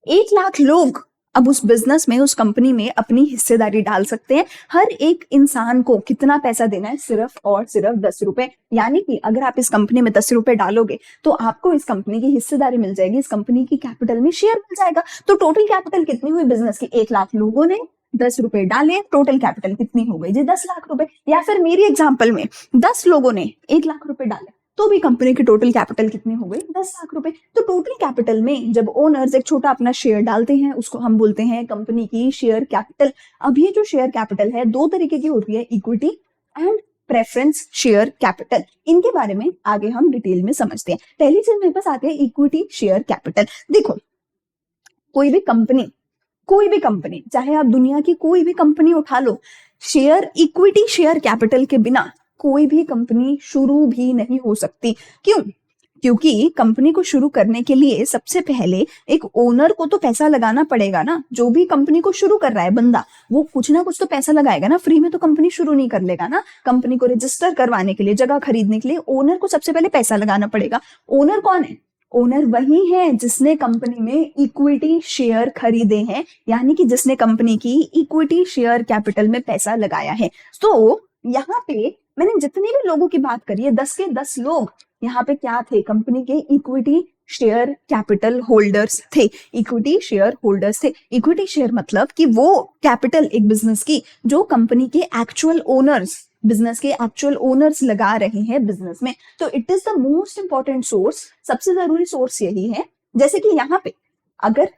1 लाख लोग अब उस बिजनेस में, उस कंपनी में अपनी हिस्सेदारी डाल सकते हैं। हर एक इंसान को कितना पैसा देना है, सिर्फ और सिर्फ 10 रुपए। यानी कि अगर आप इस कंपनी में 10 रुपए डालोगे तो आपको इस कंपनी की हिस्सेदारी मिल जाएगी, इस कंपनी की कैपिटल में शेयर मिल जाएगा। तो टोटल कैपिटल कितनी हुई बिजनेस की, 1 लाख लोगों ने 10 रुपए डाले, टोटल कैपिटल कितनी हो गई जी, 10 लाख रुपए। या फिर मेरी एग्जाम्पल में 10 लोगों ने 1 लाख रुपए डाले, तो भी कंपनी की टोटल कैपिटल कितनी हो गई, 10 लाख रुपए। तो टोटल कैपिटल में जब ओनर्स एक छोटा अपना शेयर डालते हैं, उसको हम बोलते हैं कंपनी की शेयर कैपिटल। अब ये जो शेयर कैपिटल है 2 तरीके की होती है, equity and preference share capital. इनके बारे में आगे हम डिटेल में समझते हैं। पहली चीज मेरे पास आती है इक्विटी शेयर कैपिटल। देखो, कोई भी कंपनी, चाहे आप दुनिया की कोई भी कंपनी उठा लो, इक्विटी शेयर कैपिटल के बिना कोई भी कंपनी शुरू भी नहीं हो सकती। क्यों? क्योंकि कंपनी को शुरू करने के लिए सबसे पहले एक ओनर को तो पैसा लगाना पड़ेगा ना। जो भी कंपनी को शुरू कर रहा है बंदा, वो कुछ ना कुछ तो पैसा लगाएगा ना, फ्री में तो कंपनी शुरू नहीं कर लेगा ना। कंपनी को रजिस्टर करवाने के लिए, जगह खरीदने के लिए ओनर को सबसे पहले पैसा लगाना पड़ेगा। ओनर कौन है? ओनर वही है जिसने कंपनी में इक्विटी शेयर खरीदे हैं, यानी कि जिसने कंपनी की इक्विटी शेयर कैपिटल में पैसा लगाया है। तो यहाँ पे मैंने जितने भी लोगों की बात करी है, 10 के 10 लोग यहाँ पे क्या थे, कंपनी के इक्विटी शेयर कैपिटल होल्डर्स थे। इक्विटी शेयर होल्डर्स थे। इक्विटी शेयर मतलब कि वो कैपिटल एक बिजनेस की जो कंपनी के एक्चुअल ओनर्स, बिजनेस के एक्चुअल ओनर्स लगा रहे हैं बिजनेस में। तो it is the most important source, सबसे जरूरी सोर्स यही है। जैसे कि यहाँ पे अगर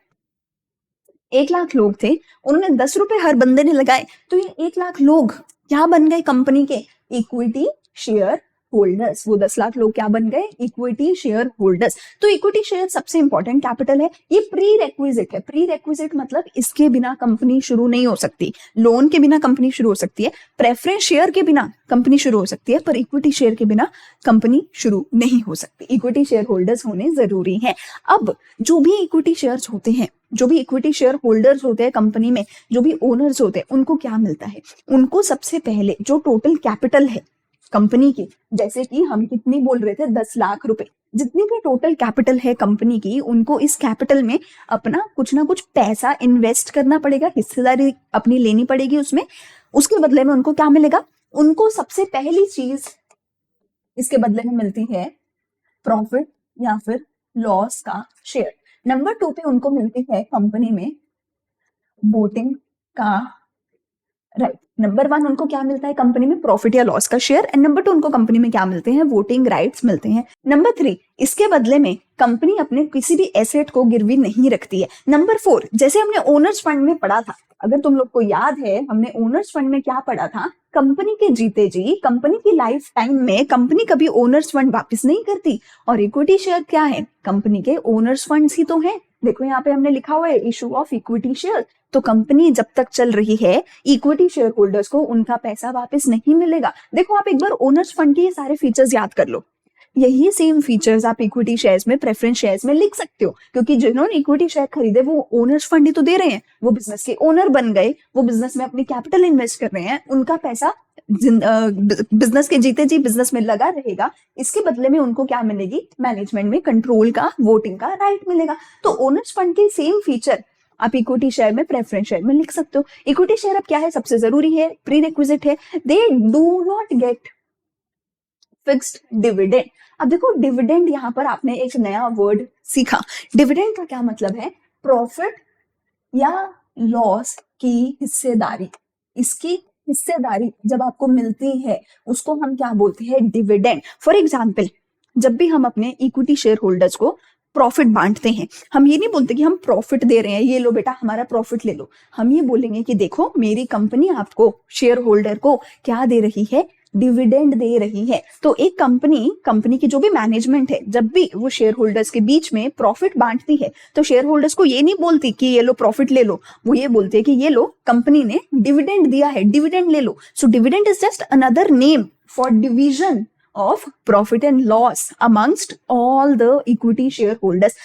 1 लाख लोग थे, उन्होंने 10 रुपए हर बंदे ने लगाए, तो ये 1 लाख लोग क्या बन गए, कंपनी के इक्विटी शेयर होल्डर्स, वो 10 लाख लोग क्या बन गए? Equity share holders. तो इक्विटी शेयर सबसे इंपॉर्टेंट कैपिटल है, ये प्री रेक्विजिट है। प्री रेक्विजिट मतलब इसके बिना कंपनी शुरू नहीं हो सकती। लोन के बिना कंपनी शुरू हो सकती है, प्रेफरेंस शेयर के बिना कंपनी शुरू हो सकती है, पर इक्विटी शेयर के बिना कंपनी शुरू नहीं हो सकती। इक्विटी शेयर होल्डर्स होने जरूरी है। अब जो भी इक्विटी शेयर्स होते हैं, जो भी इक्विटी शेयर होल्डर्स होते हैं कंपनी में, जो भी ओनर्स होते हैं, उनको क्या मिलता है? उनको सबसे पहले जो टोटल कैपिटल है कंपनी की, जैसे कि हम कितनी बोल रहे थे, 10 लाख रुपए, जितनी भी टोटल कैपिटल है कंपनी की, उनको इस कैपिटल में अपना कुछ ना कुछ पैसा इन्वेस्ट करना पड़ेगा, हिस्सेदारी अपनी लेनी पड़ेगी उसमें। उसके बदले में उनको क्या मिलेगा? उनको सबसे पहली चीज इसके बदले में मिलती है प्रॉफिट या फिर लॉस का शेयर। नंबर 2 पे उनको मिलती है कंपनी में वोटिंग का राइट। नंबर 1 उनको क्या मिलता है कंपनी में? प्रॉफिट या लॉस का शेयर। एंड नंबर 2 उनको कंपनी में क्या मिलते हैं? वोटिंग राइट्स मिलते हैं। नंबर 3 इसके बदले में कंपनी अपने किसी भी एसेट को गिरवी नहीं रखती है। नंबर 4 जैसे हमने ओनर्स फंड में पढ़ा था, अगर तुम लोग को याद है, हमने ओनर्स फंड में क्या पढ़ा था? कंपनी के जीते जी, कंपनी की लाइफ टाइम में कंपनी कभी ओनर्स फंड वापस नहीं करती। और इक्विटी शेयर क्या है? कंपनी के ओनर्स फंड्स ही तो है। देखो यहाँ पे हमने लिखा हुआ है इशू ऑफ इक्विटी शेयर। तो कंपनी जब तक चल रही है, इक्विटी शेयर होल्डर्स को उनका पैसा वापस नहीं मिलेगा। देखो आप एक बार ओनर्स फंड के ये सारे फीचर्स याद कर लो। यही सेम फीचर्स आप इक्विटी शेयर्स में, प्रेफरेंस शेयर्स में लिख सकते हो, क्योंकि जिन्होंने इक्विटी शेयर खरीदे वो ओनर्स फंड ही तो दे रहे हैं। वो बिजनेस के ओनर बन गए, वो बिजनेस में अपनी कैपिटल इन्वेस्ट कर रहे हैं, उनका पैसा बिजनेस के जीते जी बिजनेस में लगा रहेगा। इसके बदले में उनको क्या मिलेगी? मैनेजमेंट में कंट्रोल का, वोटिंग का राइट मिलेगा। तो ओनर्स फंड के सेम फीचर आप इक्विटी शेयर में, प्रेफरेंस शेयर में लिख सकते हो। इक्विटी शेयर अब क्या है? सबसे जरूरी है, प्री रिक्विजिट है। They do not gate fixed dividend. अब देखो डिविडेंड, यहाँ पर आपने एक नया वर्ड सीखा। डिविडेंड का क्या मतलब है? प्रॉफिट या लॉस की हिस्सेदारी। इसकी हिस्सेदारी जब आपको मिलती है उसको हम क्या बोलते हैं? डिविडेंड। फॉर एग्जाम्पल, जब भी हम अपने इक्विटी शेयर होल्डर्स को प्रॉफिट बांटते हैं, हम ये नहीं बोलते कि हम प्रॉफिट दे रहे हैं, ये लो बेटा हमारा प्रॉफिट ले लो। हम ये बोलेंगे कि देखो मेरी कंपनी आपको, शेयर होल्डर को क्या दे रही है? डिविडेंड दे रही है। तो एक कंपनी की जो भी मैनेजमेंट है, जब भी वो शेयर होल्डर्स के बीच में प्रॉफिट बांटती है, तो शेयर होल्डर्स को ये नहीं बोलती कि ये लो प्रॉफिट ले लो, वो ये बोलते हैं कि ये लो कंपनी ने डिविडेंड दिया है, डिविडेंड ले लो। So dividend is just another name for division of profit and loss amongst all the equity shareholders।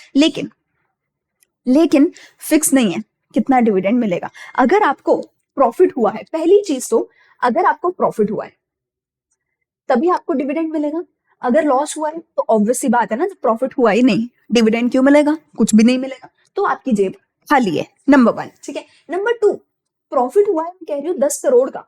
लेकिन फिक्स नहीं है कितना डिविडेंड मिलेगा। अगर आपको प्रॉफिट हुआ है, पहली चीज तो अगर आपको प्रॉफिट हुआ है तभी आपको डिविडेंड मिलेगा। अगर लॉस हुआ है तो ऑब्वियस सी बात है ना, जब प्रॉफिट हुआ ही नहीं, डिविडेंड क्यों मिलेगा? कुछ भी नहीं मिलेगा। तो आपकी जेब खाली है, नंबर 1। ठीक है। नंबर 2, प्रॉफिट हुआ है, मैं कह रही हूँ 10 करोड़ का,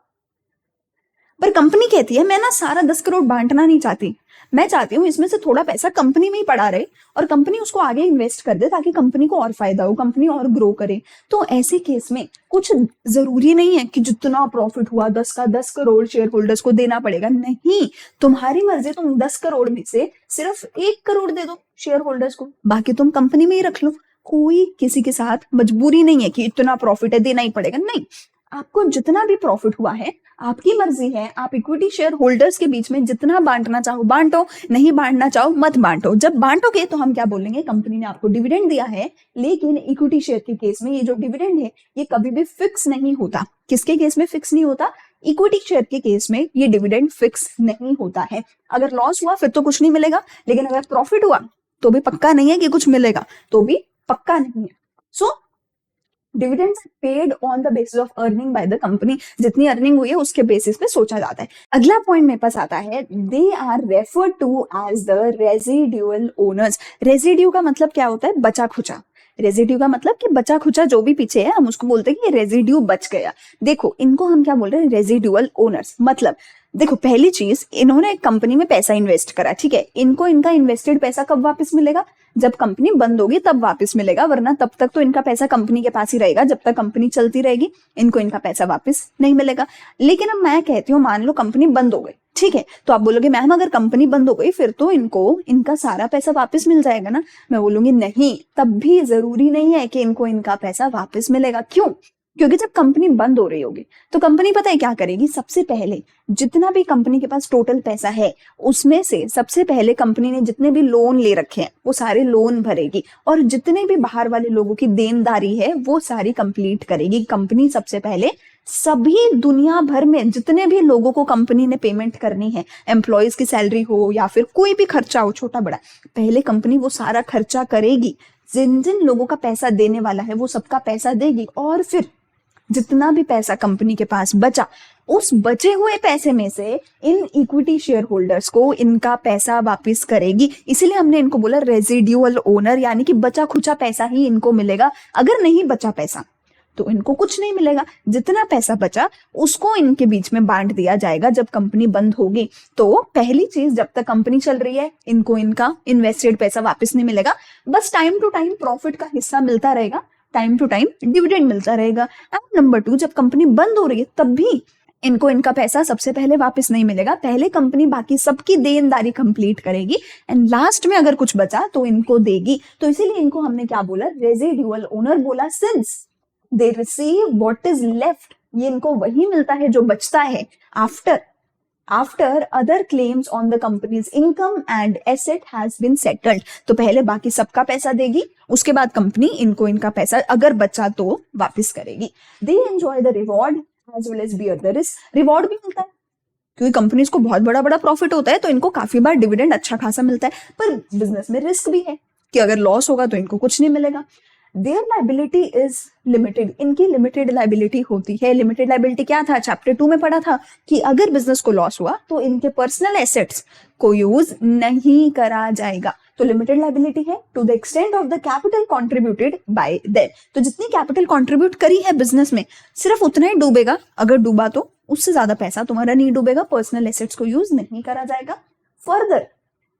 पर कंपनी कहती है मैं ना सारा 10 करोड़ बांटना नहीं चाहती, मैं चाहती हूँ इसमें से थोड़ा पैसा कंपनी में ही पड़ा रहे और कंपनी उसको आगे इन्वेस्ट कर दे ताकि कंपनी को और फायदा हो, कंपनी और ग्रो करे। तो ऐसे केस में कुछ जरूरी नहीं है कि जितना प्रॉफिट हुआ 10 का 10 करोड़ शेयर होल्डर्स को देना पड़ेगा। नहीं, तुम्हारी मर्जी, तुम 10 करोड़ में से सिर्फ 1 करोड़ दे दो शेयर होल्डर्स को, बाकी तुम कंपनी में ही रख लो। कोई किसी के साथ मजबूरी नहीं है कि इतना प्रॉफिट है देना ही पड़ेगा। नहीं, आपको जितना भी प्रॉफिट हुआ है आपकी मर्जी है, आप इक्विटी शेयर होल्डर्स के बीच में जितना बांटना चाहो बांटो, नहीं बांटना चाहो मत बांटो। जब बांटोगे तो हम क्या बोलेंगे? कंपनी ने आपको डिविडेंड दिया है। लेकिन इक्विटी शेयर के केस में ये जो डिविडेंड है ये कभी भी फिक्स नहीं होता। किसके केस में फिक्स नहीं होता? इक्विटी शेयर के केस में ये डिविडेंड फिक्स नहीं होता है। अगर लॉस हुआ फिर तो कुछ नहीं मिलेगा, लेकिन अगर प्रॉफिट हुआ तो भी पक्का नहीं है कि कुछ मिलेगा, तो भी पक्का नहीं है। So dividends paid on the basis of earning by the company. जितनी अर्निंग हुई है उसके बेसिस पे सोचा जाता है। अगला पॉइंट मेरे पास आता है, they are referred to as the residual owners. Residue का मतलब क्या होता है? बचा खुचा। रेजिड्यू का मतलब कि बचा खुचा जो भी पीछे है हम उसको बोलते हैं कि रेजिड्यू बच गया। देखो इनको हम क्या बोल रहे हैं? Residual owners. मतलब देखो पहली चीज, इन्होंने एक कंपनी में पैसा इन्वेस्ट करा, ठीक है, इनको इनका इन्वेस्टेड पैसा कब वापस मिलेगा? जब कंपनी बंद होगी तब वापस मिलेगा, वरना तब तक तो इनका पैसा कंपनी के पास ही रहेगा। जब तक कंपनी चलती रहेगी इनको इनका पैसा वापस नहीं मिलेगा। लेकिन अब मैं कहती हूँ मान लो कंपनी बंद हो गई, ठीक है, तो आप बोलोगे मैम अगर कंपनी बंद हो गई फिर तो इनको इनका सारा पैसा वापस मिल जाएगा ना। मैं बोलूंगी नहीं, तब भी जरूरी नहीं है कि इनको इनका पैसा वापस मिलेगा। क्यों? क्योंकि जब कंपनी बंद हो रही होगी तो कंपनी पता है क्या करेगी, सबसे पहले जितना भी कंपनी के पास टोटल पैसा है उसमें से सबसे पहले कंपनी ने जितने भी लोन ले रखे हैं वो सारे लोन भरेगी, और जितने भी बाहर वाले लोगों की देनदारी है वो सारी कंप्लीट करेगी कंपनी। सबसे पहले सभी दुनिया भर में जितने भी लोगों को कंपनी ने पेमेंट करनी है, एम्प्लॉयज की सैलरी हो या फिर कोई भी खर्चा हो छोटा बड़ा, पहले कंपनी वो सारा खर्चा करेगी। जिन जिन लोगों का पैसा देने वाला है वो सबका पैसा देगी, और फिर जितना भी पैसा कंपनी के पास बचा उस बचे हुए पैसे में से इन इक्विटी शेयर होल्डर्स को इनका पैसा वापस करेगी। इसीलिए हमने इनको बोला रेजिड्यूअल ओनर, यानी कि बचा खुचा पैसा ही इनको मिलेगा। अगर नहीं बचा पैसा तो इनको कुछ नहीं मिलेगा। जितना पैसा बचा उसको इनके बीच में बांट दिया जाएगा जब कंपनी बंद होगी। तो पहली चीज, जब तक कंपनी चल रही है इनको इनका इन्वेस्टेड पैसा वापस नहीं मिलेगा, बस टाइम टू टाइम प्रॉफिट का हिस्सा मिलता रहेगा, टाइम टू टाइम डिविडेंड मिलता रहेगा। एंड नंबर 2, जब कंपनी बंद हो रही है तब भी इनको इनका पैसा सबसे पहले वापस नहीं मिलेगा। पहले कंपनी बाकी सबकी देनदारी कंप्लीट करेगी एंड लास्ट में अगर कुछ बचा तो इनको देगी। तो इसीलिए इनको हमने क्या बोला, रेजिडुअल ओनर बोला। Since they receive what is left, ये इनको वही मिलता है जो बचता है after other claims on the company's income and asset has been settled. तो पहले बाकी सबका पैसा देगी, उसके बाद कंपनी इनको इनका पैसा अगर बचा तो वापस करेगी। They enjoy the reward as well as bear the risk. Reward भी मिलता है क्योंकि कंपनीज को बहुत बड़ा बड़ा प्रॉफिट होता है तो इनको काफी बार डिविडेंड अच्छा खासा मिलता है, पर बिजनेस में रिस्क भी है कि अगर लॉस होगा तो इनको कुछ नहीं मिलेगा। देयर लाइबिलिटी इज लिमिटेड, इनकी लिमिटेड लाइबिलिटी होती है। लिमिटेड लाइबिलिटी क्या था, चैप्टर 2 में पढ़ा था कि अगर बिजनेस को लॉस हुआ तो इनके पर्सनल एसेट्स को यूज नहीं करा जाएगा। तो लिमिटेड लाइबिलिटी है to the extent of the capital contributed by them. तो जितनी कैपिटल कंट्रीब्यूट करी है बिजनेस में सिर्फ उतना ही डूबेगा, अगर डूबा तो उससे ज्यादा पैसा तुम्हारा नहीं डूबेगा, पर्सनल एसेट्स को यूज नहीं करा जाएगा। फर्दर,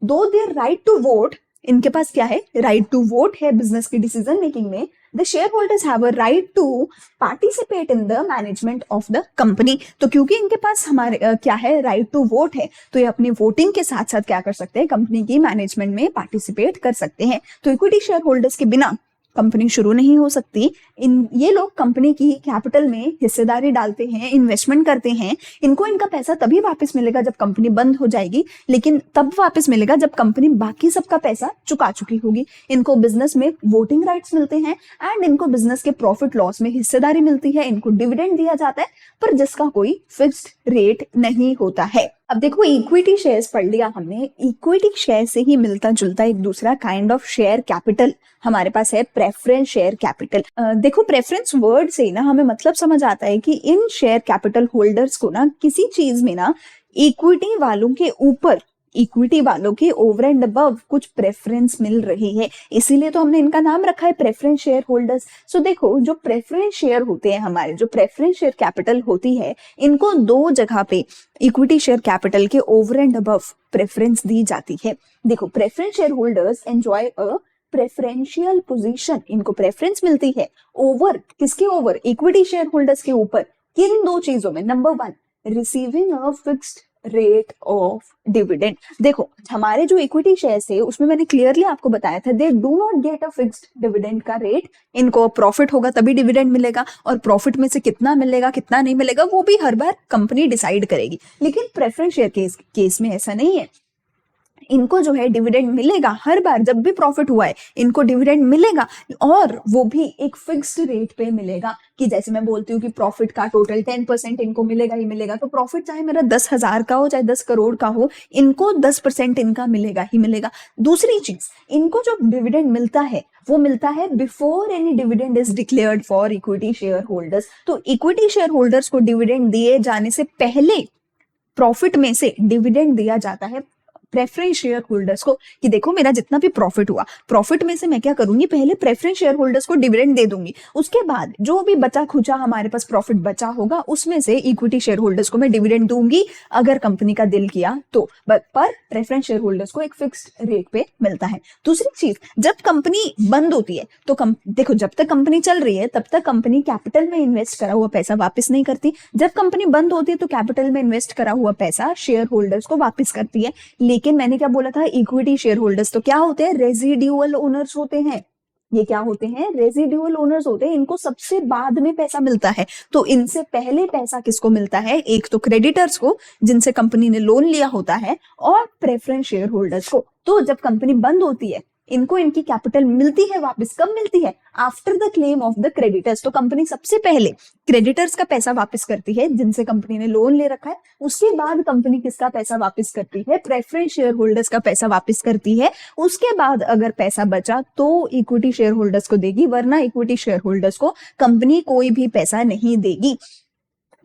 दो देयर राइट टू वोट, इनके पास क्या है, राइट टू वोट है बिजनेस की डिसीजन मेकिंग में। The shareholders have a right to participate in the management of the company. तो क्योंकि इनके पास हमारे क्या है, राइट टू वोट है, तो ये अपनी वोटिंग के साथ साथ क्या कर सकते हैं, कंपनी की मैनेजमेंट में पार्टिसिपेट कर सकते हैं। तो इक्विटी शेयर होल्डर्स के बिना कंपनी शुरू नहीं हो सकती। ये लोग कंपनी की कैपिटल में हिस्सेदारी डालते हैं, इन्वेस्टमेंट करते हैं। इनको इनका पैसा तभी वापस मिलेगा जब कंपनी बंद हो जाएगी, लेकिन तब वापस मिलेगा जब कंपनी बाकी सबका पैसा चुका चुकी होगी। इनको बिजनेस में वोटिंग राइट्स मिलते हैं एंड इनको बिजनेस के प्रॉफिट लॉस में हिस्सेदारी मिलती है। इनको डिविडेंड दिया जाता है पर जिसका कोई फिक्स्ड रेट नहीं होता है। अब देखो, इक्विटी शेयर्स पढ़ लिया हमने। इक्विटी शेयर से ही मिलता जुलता एक दूसरा काइंड ऑफ शेयर कैपिटल हमारे पास है, प्रेफरेंस शेयर कैपिटल। देखो, प्रेफरेंस वर्ड से ना हमें मतलब समझ आता है कि इन शेयर कैपिटल होल्डर्स को ना किसी चीज में ना इक्विटी वालों के ऊपर, इक्विटी वालों के ओवर एंड अबव कुछ प्रेफरेंस मिल रही है, इसीलिए तो हमने इनका नाम रखा है प्रेफरेंस शेयर होल्डर्स। सो देखो, जो प्रेफरेंस शेयर होते हैं हमारे, जो प्रेफरेंस शेयर कैपिटल होती है, इनको दो जगह पे इक्विटी शेयर कैपिटल के ओवर एंड अबव प्रेफरेंस दी जाती है। देखो, प्रेफरेंस शेयर होल्डर्स एंजॉय अ प्रेफरेंशियल पोजीशन, इनको प्रेफरेंस मिलती है ओवर, किसके ओवर, इक्विटी शेयर होल्डर्स के ऊपर। किन दो चीजों में, number 1, receiving a fixed rate of dividend. देखो, हमारे जो इक्विटी शेयर्स है उसमें मैंने क्लियरली आपको बताया था, they do not get a fixed dividend का रेट। इनको प्रॉफिट होगा तभी डिविडेंड मिलेगा, और प्रॉफिट में से कितना मिलेगा कितना नहीं मिलेगा वो भी हर बार कंपनी डिसाइड करेगी। लेकिन प्रेफरेंस शेयर केस में ऐसा नहीं है, इनको जो है डिविडेंड मिलेगा हर बार। जब भी प्रॉफिट हुआ है इनको डिविडेंड मिलेगा, और वो भी एक फिक्स्ड रेट पे मिलेगा। कि जैसे मैं बोलती हूँ कि प्रॉफिट का टोटल 10% इनको मिलेगा ही मिलेगा, तो प्रॉफिट चाहे मेरा 10,000 का हो चाहे 10 करोड़ का हो, इनको 10% इनका मिलेगा ही मिलेगा। दूसरी चीज, इनको जो डिविडेंड मिलता है वो मिलता है before any dividend is declared for equity share holders. तो इक्विटी शेयर होल्डर्स को डिविडेंड दिए जाने से पहले प्रॉफिट में से डिविडेंड दिया जाता है प्रेफरेंस शेयर होल्डर्स को। कि देखो, मेरा जितना भी प्रॉफिट हुआ, प्रॉफिट में से मैं क्या करूंगी, पहले प्रेफरेंस शेयर होल्डर्स को डिविडेंड दे दूंगी, उसके बाद जो भी बचा खुचा हमारे पास प्रॉफिट बचा होगा उसमें से इक्विटी शेयर होल्डर्स को मैं डिविडेंड दूंगी अगर कंपनी का दिल किया तो। पर प्रेफरेंस शेयर होल्डर्स को एक फिक्स्ड रेट पे मिलता है। दूसरी चीज, जब कंपनी बंद होती है तो देखो, जब तक कंपनी चल रही है तब तक कंपनी कैपिटल में इन्वेस्ट करा हुआ पैसा वापस नहीं करती। जब कंपनी बंद होती है तो कैपिटल में इन्वेस्ट करा हुआ पैसा शेयर होल्डर्स को वापस करती है। लेकिन मैंने क्या बोला था, इक्विटी शेयर होल्डर्स तो क्या होते हैं, रेजिड्यूअल ओनर्स होते हैं। ये क्या होते हैं? रेजिडुअल ओनर्स होते हैं, इनको सबसे बाद में पैसा मिलता है। तो इनसे पहले पैसा किसको मिलता है? एक तो क्रेडिटर्स को जिनसे कंपनी ने लोन लिया होता है, और प्रेफरेंस शेयर होल्डर्स को। तो जब कंपनी बंद होती है, इनको इनकी कैपिटल मिलती है वापस। कब मिलती है? After the claim of the creditors. तो कंपनी सबसे पहले क्रेडिटर्स का पैसा वापस करती है जिनसे कंपनी ने लोन ले रखा है। उसके बाद कंपनी किसका पैसा वापस करती है? प्रेफरेंस शेयर होल्डर्स का पैसा वापस करती है। उसके बाद अगर पैसा बचा तो इक्विटी शेयर होल्डर्स को देगी, वरना इक्विटी शेयर होल्डर्स को कंपनी कोई भी पैसा नहीं देगी।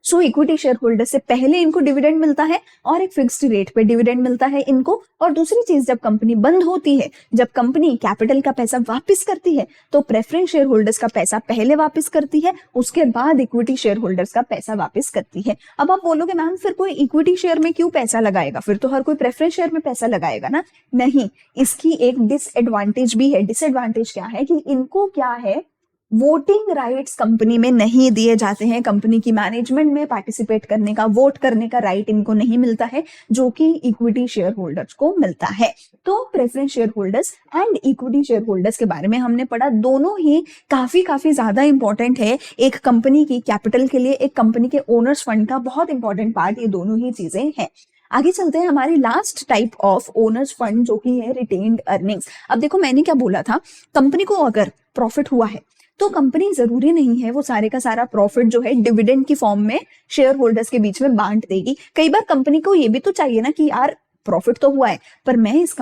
सो इक्विटी शेयर होल्डर से पहले इनको डिविडेंड मिलता है और एक फिक्स्ड रेट पे डिविडेंड मिलता है इनको। और दूसरी चीज, जब कंपनी बंद होती है, जब कंपनी कैपिटल का पैसा वापस करती है, तो प्रेफरेंस शेयर होल्डर्स का पैसा पहले वापस करती है, उसके बाद इक्विटी शेयर होल्डर्स का पैसा वापस करती है। अब आप बोलोगे मैम फिर कोई इक्विटी शेयर में क्यों पैसा लगाएगा? फिर तो हर कोई प्रेफरेंस शेयर में पैसा लगाएगा ना। नहीं, इसकी एक डिसएडवांटेज भी है। डिसएडवांटेज क्या है कि इनको क्या है, वोटिंग राइट्स कंपनी में नहीं दिए जाते हैं। कंपनी की मैनेजमेंट में पार्टिसिपेट करने का, वोट करने का राइट इनको नहीं मिलता है, जो कि इक्विटी शेयर होल्डर्स को मिलता है। तो preference share holders and equity share holders के बारे में हमने पढ़ा। दोनों ही काफी ज्यादा इंपॉर्टेंट है एक कंपनी की कैपिटल के लिए, एक कंपनी के ओनर्स फंड का बहुत इंपॉर्टेंट पार्ट ये दोनों ही चीजें हैं। आगे चलते हैं हमारी last type of owner's fund, जो कि है रिटेन्ड अर्निंग्स। अब देखो मैंने क्या बोला था, कंपनी को अगर प्रॉफिट हुआ है तो कंपनी जरूरी नहीं है वो सारे का सारा प्रॉफिट जो है डिविडेंड की फॉर्म में शेयर होल्डर्स के बीच में बांट देगी। कई बार कंपनी को ये भी तो चाहिए ना कि यार प्रॉफिट तो हुआ है, पर मैं इस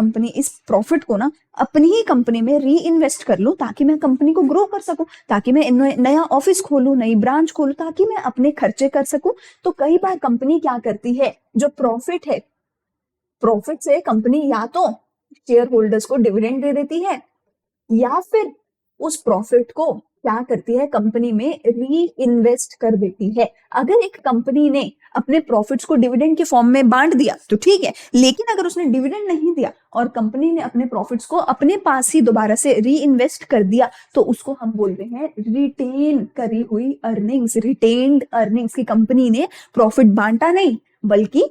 प्रॉफिट को ना अपनी ही कंपनी में री इन्वेस्ट कर लूं, ताकि मैं कंपनी को ग्रो कर सकूं, ताकि मैं नया ऑफिस खोलूं, नई ब्रांच खोलूं, ताकि मैं अपने खर्चे कर सकूं। तो कई बार कंपनी क्या करती है, जो प्रॉफिट है, प्रॉफिट से कंपनी या तो शेयर होल्डर्स को डिविडेंड दे देती है, या फिर उस प्रॉफिट को क्या करती है, कंपनी में री इन्वेस्ट कर देती है। अगर एक कंपनी ने अपने प्रॉफिट्स को डिविडेंड के फॉर्म में बांट दिया तो ठीक है, लेकिन अगर उसने डिविडेंड नहीं दिया और कंपनी ने अपने प्रॉफिट्स को अपने पास ही दोबारा से री इन्वेस्ट कर दिया, तो उसको हम बोलते हैं रिटेन करी हुई अर्निंग्स। रिटेन्ड अर्निंग्स की कंपनी ने प्रॉफिट बांटा नहीं बल्कि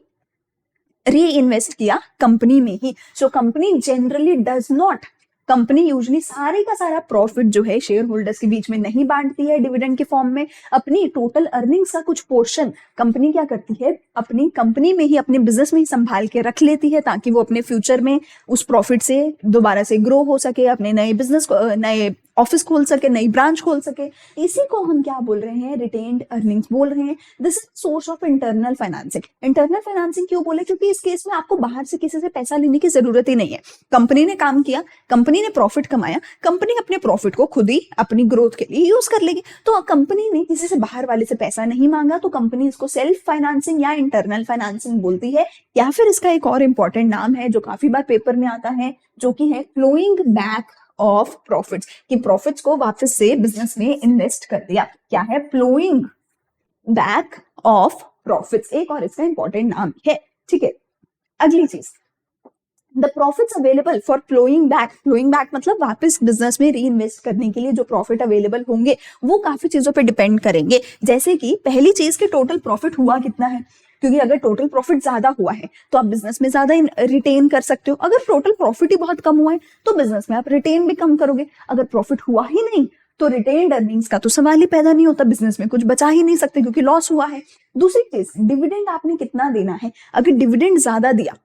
री इन्वेस्ट किया कंपनी में ही। So company generally does not, company usually सारे का सारा प्रॉफिट जो है शेयर होल्डर्स के बीच में नहीं बांटती है डिविडेंड के फॉर्म में। अपनी टोटल अर्निंग्स का कुछ पोर्शन कंपनी क्या करती है, अपनी कंपनी में ही, अपने बिजनेस में ही संभाल के रख लेती है, ताकि वो अपने फ्यूचर में उस प्रॉफिट से दोबारा से ग्रो हो सके, अपने नए बिजनेस को, नए ऑफिस खोल सके, नई ब्रांच खोल सके। इसी को हम क्या बोल रहे हैं, रिटेन्ड अर्निंग्स बोल रहे हैं। This is source of internal financing. Internal financing क्यों बोले? क्योंकि इस केस में आपको बाहर से किसी से पैसा लेने की जरूरत ही नहीं है। कंपनी ने काम किया, कंपनी ने प्रॉफिट कमाया, कंपनी अपने प्रॉफिट को खुद ही अपनी ग्रोथ के लिए यूज कर लेगी। तो कंपनी ने किसी से बाहर वाले से पैसा नहीं मांगा, तो कंपनी इसको सेल्फ फाइनेंसिंग या इंटरनल फाइनेंसिंग बोलती है। या फिर इसका एक और इंपॉर्टेंट नाम है जो काफी बार पेपर में आता है, जो कि है फ्लोइंग बैक ऑफ प्रॉफिट्स, कि प्रॉफिट्स को वापस से बिजनेस में इन्वेस्ट कर दिया। क्या है? फ्लोइंग बैक ऑफ प्रॉफिट्स, एक और इसका इंपॉर्टेंट नाम है। ठीक है, अगली चीज, the profits available for flowing back. Flowing back मतलब वापस बिजनेस में री इन्वेस्ट करने के लिए जो प्रॉफिट अवेलेबल होंगे वो काफी चीजों पे डिपेंड करेंगे। जैसे कि पहली चीज के टोटल प्रॉफिट हुआ कितना है, क्योंकि अगर टोटल प्रॉफिट ज्यादा हुआ है तो आप बिजनेस में ज्यादा रिटेन कर सकते हो। अगर टोटल प्रॉफिट ही बहुत कम हुआ है तो बिजनेस में आप रिटेन भी कम करोगे। अगर प्रॉफिट हुआ ही नहीं तो रिटेन्ड अर्निंग्स का तो सवाल ही पैदा नहीं होता, बिजनेस में कुछ बचा ही नहीं सकते क्योंकि लॉस हुआ है। दूसरी चीज, डिविडेंड आपने कितना देना है। अगर डिविडेंड ज्यादा दिया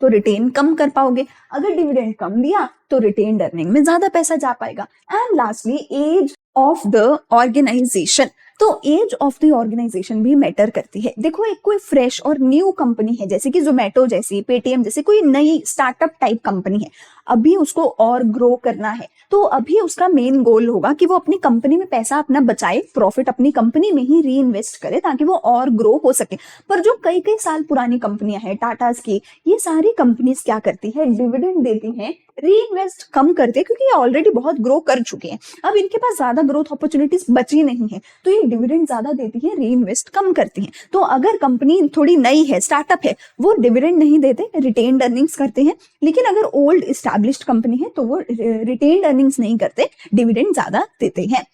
तो रिटेन कम कर पाओगे, अगर डिविडेंड कम दिया तो रिटेन्ड अर्निंग में ज्यादा पैसा जा पाएगा। And lastly, age of the organisation. तो एज ऑफ द ऑर्गेनाइजेशन भी मैटर करती है। देखो, एक कोई फ्रेश और न्यू कंपनी है, जैसे कि जोमेटो जैसी, पेटीएम जैसी कोई नई स्टार्टअप टाइप कंपनी है, अभी उसको और ग्रो करना है, तो अभी उसका मेन गोल होगा कि वो अपनी कंपनी में पैसा अपना बचाए, प्रॉफिट अपनी कंपनी में ही री इन्वेस्ट करे ताकि वो और ग्रो हो सके। पर जो कई कई साल पुरानी कंपनियां हैं, टाटास की, ये सारी कंपनीज क्या करती है, डिविडेंड देती हैं, री इन्वेस्ट कम करते हैं, क्योंकि ये ऑलरेडी बहुत ग्रो कर चुके हैं, अब इनके पास ज्यादा ग्रोथ अपॉर्चुनिटीज बची नहीं है, तो ये डिविडेंड ज्यादा देती है, री इन्वेस्ट कम करती हैं। तो अगर कंपनी थोड़ी नई है, स्टार्टअप है, वो डिविडेंड नहीं देते, रिटेन्ड अर्निंग्स करते हैं। लेकिन अगर ओल्ड एस्टैब्लिश्ड कंपनी है तो वो रिटेन्ड अर्निंग्स नहीं करते, डिविडेंड ज्यादा देते हैं।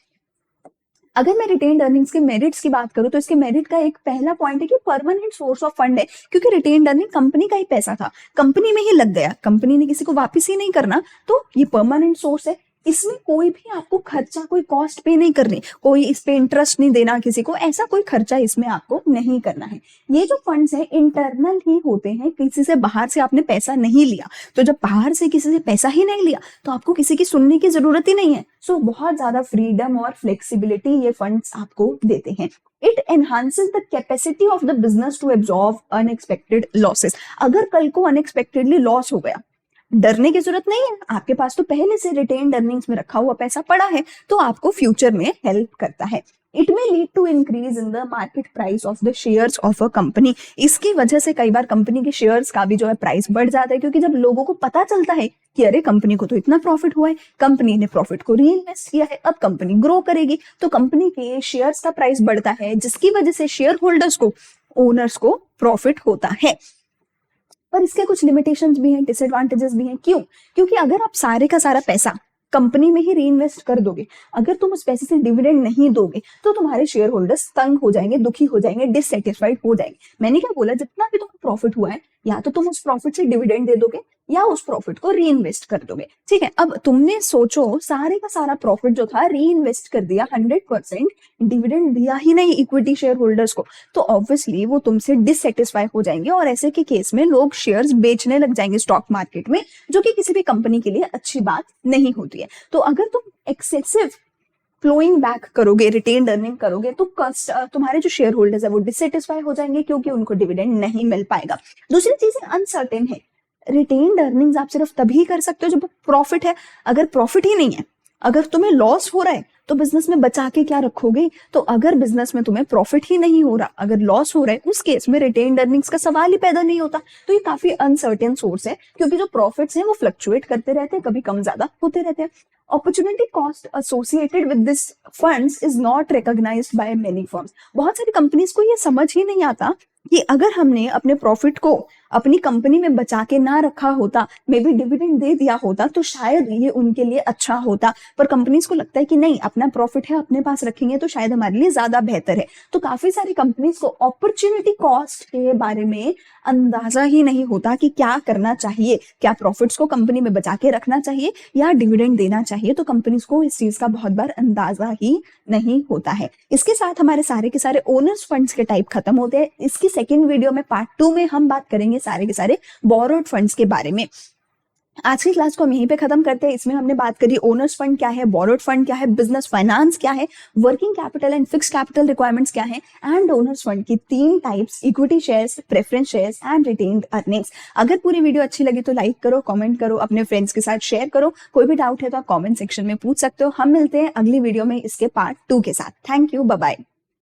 अगर मैं रिटेन्ड अर्निंग्स के मेरिट्स की बात करूं तो इसके मेरिट का एक पहला पॉइंट है कि परमानेंट सोर्स ऑफ फंड है, क्योंकि रिटेन्ड अर्निंग कंपनी का ही पैसा था, कंपनी में ही लग गया, कंपनी ने किसी को वापस ही नहीं करना, तो ये परमानेंट सोर्स है। इसमें कोई भी आपको खर्चा, कोई कॉस्ट पे नहीं करनी, कोई इस पे इंटरेस्ट नहीं देना किसी को, ऐसा कोई खर्चा इसमें आपको नहीं करना है। ये जो फंड्स हैं इंटरनल ही होते हैं, किसी से बाहर से आपने पैसा नहीं लिया। तो जब बाहर से किसी से पैसा ही नहीं लिया तो आपको किसी की सुनने की जरूरत ही नहीं है। सो बहुत ज्यादा फ्रीडम और फ्लेक्सिबिलिटी ये फंड्स आपको देते हैं। It enhances the capacity of the business to absorb unexpected losses. अगर कल को अनएक्सपेक्टेडली लॉस हो गया, डरने की जरूरत नहीं है, आपके पास तो पहले से रिटेन्ड अर्निंग्स में रखा हुआ पैसा पड़ा है, तो आपको फ्यूचर में हेल्प करता है। It may lead to increase in the market price of the shares of a company. इसकी वजह से कई बार कंपनी के शेयर्स का भी जो है प्राइस बढ़ जाता है, क्योंकि जब लोगों को पता चलता है कि अरे कंपनी को तो इतना प्रॉफिट हुआ है, कंपनी ने प्रॉफिट को री इन्वेस्ट किया है, अब कंपनी ग्रो करेगी, तो कंपनी के शेयर्स का प्राइस बढ़ता है, जिसकी वजह से शेयर होल्डर्स को, ओनर्स को प्रॉफिट होता है। पर इसके कुछ लिमिटेशंस भी हैं, डिसएडवांटेजेस भी हैं। क्यों? क्योंकि अगर आप सारे का सारा पैसा कंपनी में ही री इन्वेस्ट कर दोगे, अगर तुम उस पैसे से डिविडेंड नहीं दोगे तो तुम्हारे शेयर होल्डर्स तंग हो जाएंगे, दुखी हो जाएंगे, डिससेटिस्फाइड हो जाएंगे। मैंने क्या बोला, जितना भी तुम्हें प्रॉफिट हुआ है या तो तुम उस प्रॉफिट से डिविडेंड दे दोगे या उस प्रॉफिट को री इन्वेस्ट कर दोगे। ठीक है, अब तुमने सोचो सारे का सारा प्रॉफिट जो था री इन्वेस्ट कर दिया, 100% डिविडेंड दिया ही नहीं इक्विटी शेयर होल्डर्स को, तो ऑब्वियसली वो तुमसे डिससेटिस्फाई हो जाएंगे और ऐसे के केस में लोग शेयर्स बेचने लग जाएंगे स्टॉक मार्केट में, जो कि किसी भी कंपनी के लिए अच्छी बात नहीं होती है। तो अगर तुम एक्सेसिव फ्लोइंग बैक करोगे, रिटेन्ड अर्निंग करोगे, तो तुम्हारे जो शेयर होल्डर्स है वो डिससेटिस्फाई हो जाएंगे, क्योंकि उनको डिविडेंड नहीं मिल पाएगा। दूसरी चीज अनसर्टेन है। रिटेन्ड अर्निंग्स आप सिर्फ तभी कर सकते हो जब प्रॉफिट है। अगर प्रॉफिट ही नहीं है, अगर तुम्हें लॉस हो रहा है, तो बिजनेस में बचा के क्या रखोगे? तो अगर बिजनेस में तुम्हें प्रॉफिट ही नहीं हो रहा, अगर लॉस हो रहा है, उस केस में रिटेन्ड अर्निंग्स का सवाल ही पैदा नहीं होता। तो ये काफी अनसर्टेन सोर्स है, क्योंकि जो प्रॉफिट्स हैं वो फ्लक्चुएट करते रहते हैं, कभी कम ज्यादा होते रहते हैं। Opportunity cost associated with this funds is not recognised by many firms. बहुत सारी कंपनीज को ये समझ ही नहीं आता कि अगर हमने अपने प्रॉफिट को अपनी कंपनी में बचा के ना रखा होता, मे बी डिविडेंड दे दिया होता, तो शायद ये उनके लिए अच्छा होता। पर कंपनीज को लगता है कि नहीं, अपना प्रॉफिट है, अपने पास रखेंगे तो शायद हमारे लिए ज्यादा बेहतर है। तो काफी सारी कंपनीज को अपॉर्चुनिटी कॉस्ट के बारे में अंदाजा ही नहीं होता कि क्या करना चाहिए, क्या प्रॉफिट्स को कंपनी में बचा के रखना चाहिए या डिविडेंड देना चाहिए। तो कंपनीज को इस चीज का बहुत बार अंदाजा ही नहीं होता है। इसके साथ हमारे सारे के सारे ओनर्स फंड्स के टाइप खत्म होते हैं। इसकी सेकेंड वीडियो में पार्ट 2 में हम बात करेंगे सारे के सारे बोरोड फंड्स के बारे में। आज की क्लास को हम यहीं पे खत्म करते हैं। इसमें हमने बात करी ओनर्स फंड क्या है, बोरोड फंड क्या है, बिजनेस फाइनेंस क्या है, working capital and fix capital requirements क्या है, एंड ओनर्स फंड की 3 types, equity shares, preference shares and retained earnings. अगर पूरी वीडियो अच्छी लगी तो लाइक करो, कमेंट करो, अपने फ्रेंड्स के साथ शेयर करो। कोई भी डाउट है तो आप कमेंट सेक्शन में पूछ सकते हो। हम मिलते हैं अगली वीडियो में इसके पार्ट 2 के साथ। Thank you, bye bye.